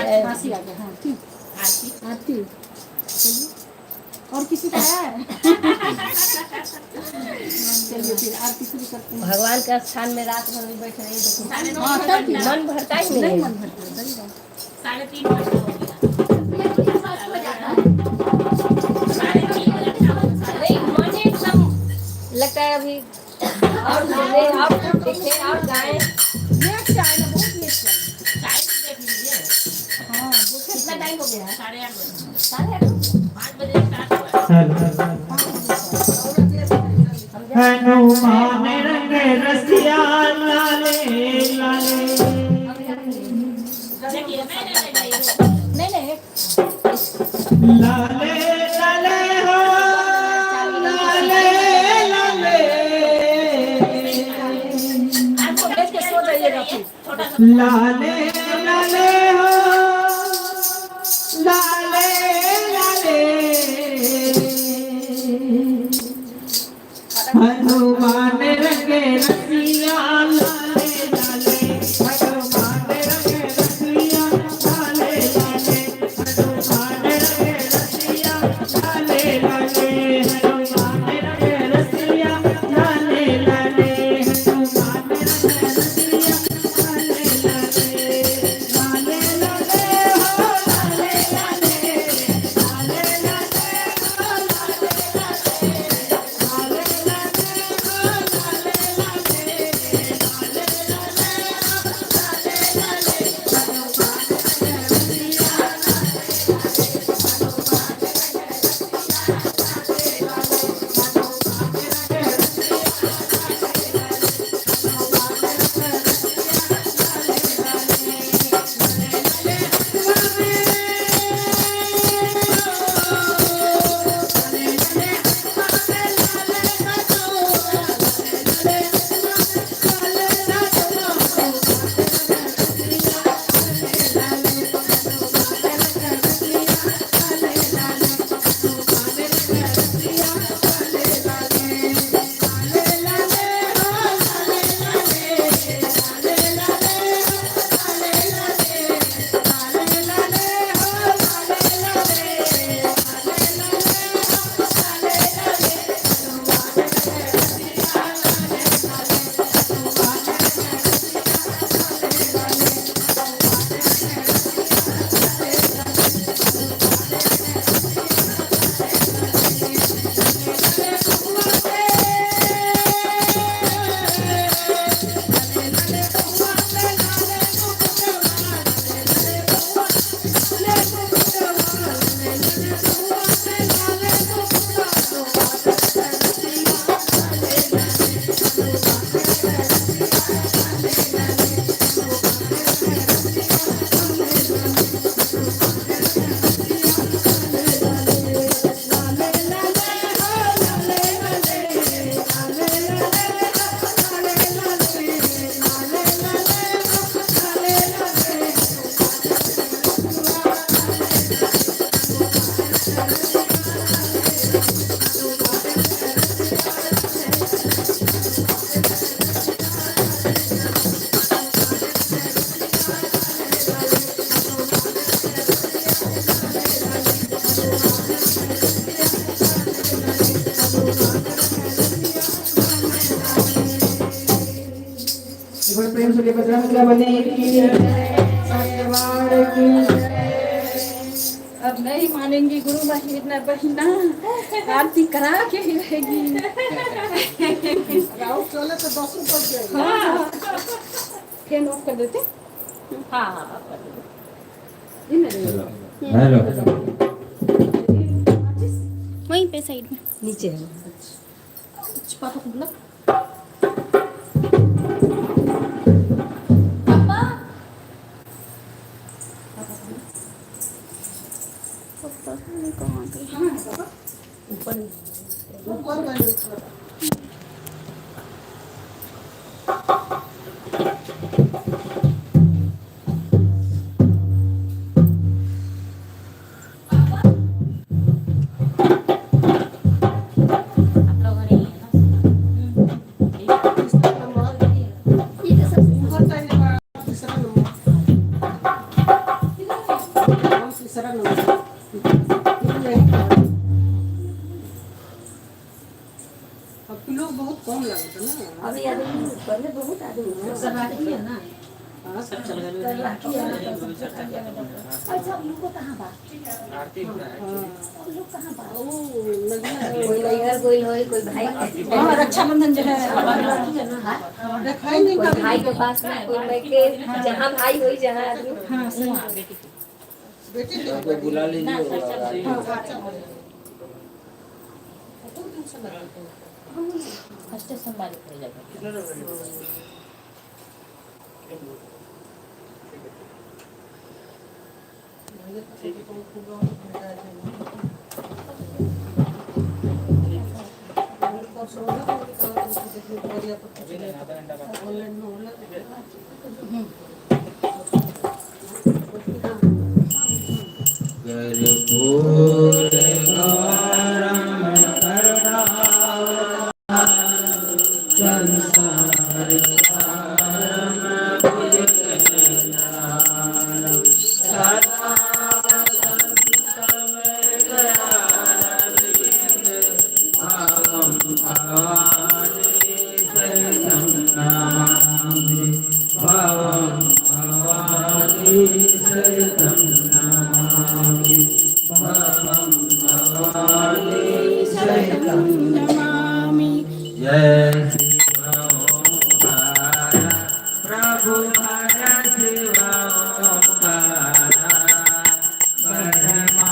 आरती आ गया। हाँ ठीक आरती और किसी का है? चलिए फिर आरती शुरू करते हैं। भगवान के स्थान में रात भर भी बैठ रही देखो, हाँ तब भी मन भरता ही नहीं नहीं। मन भरता है, सही बात। 3:30 बजे हो गया। नहीं मन एकदम लगता है अभी और बोले और देखे और गाएं। लेट से आए ना, बहुत लेट से आए। टाइम देख लीजिए। हाँ कितना टाइम हो गया है? 8:30 बजे। 5 5 बजे स्टार्ट हुआ। हनुमान रंग रसिया लाले लाले। देखिए नहीं नहीं लाले लाले हो लाले लाले। आपको देख के सो जाइएगा फिर। छोटा लाले लाले हो लाले लाले। हनुमान रंग रसिया लाले लाले। हनुमान रंग रसिया लाले लाले। हनुमान रंग रसिया लाले लाले। हनुमान रंग रसिया लाले लाले। हनुमान रंग रसिया लाले लाले। बड़े प्रेम से बजरंग बली की सत्यवान की अब नहीं मानेंगी गुरु महीना बहिना, आरती करा के ही रहेगी। राउत चले तो 10 रुपये जाएगी। हाँ, फैन ऑफ कर देते। हाँ हाँ कर दो। हेलो वहीं पे साइड में। नीचे है पापा को बुला। पता नहीं कहाँ गई। ऊपर ऊपर गए ये तो सबसे ऊपर जाने का तीसरा नंबर। तीसरा नंबर। अब लोग बहुत कम लगता ना। अभी आदमी पहले बहुत आदमी सब आदमी है ना। हाँ, सब चल गए। अच्छा उन लोग को कहाँ बा? हाँ। उन लोग कहाँ बा? ओ, नदिया है। कोई इधर कोई होई कोई भाई हाँ, रक्षाबंधन जो है दिखाई नहीं कोई पड़ता। भाई के पास में कोई लेके जहाँ भाई होई जहाँ आदमी हाँ सही बेटी के कोई बुला लीजिए फर्स्ट संभाल कर जाएगा। कर्पूर गौरम करुणावतारम संसार सारम भुजगशयनम सदा वसंतम दयालवीन भावम भवानी सहितं नमामि भावम भवानी सहितं नमामि भावम भवानी सहितं नमामि। जय श्री ओंकार प्रभु हर शिव ओंकार ब्रह्मा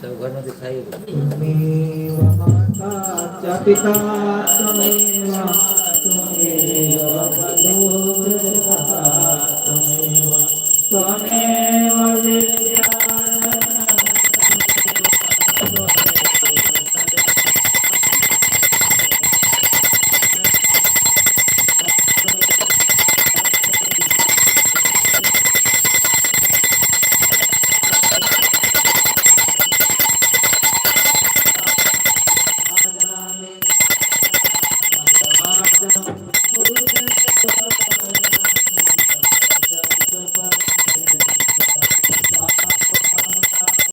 सब घर में दिखाई त्वमेव माता च पिता त्वमेव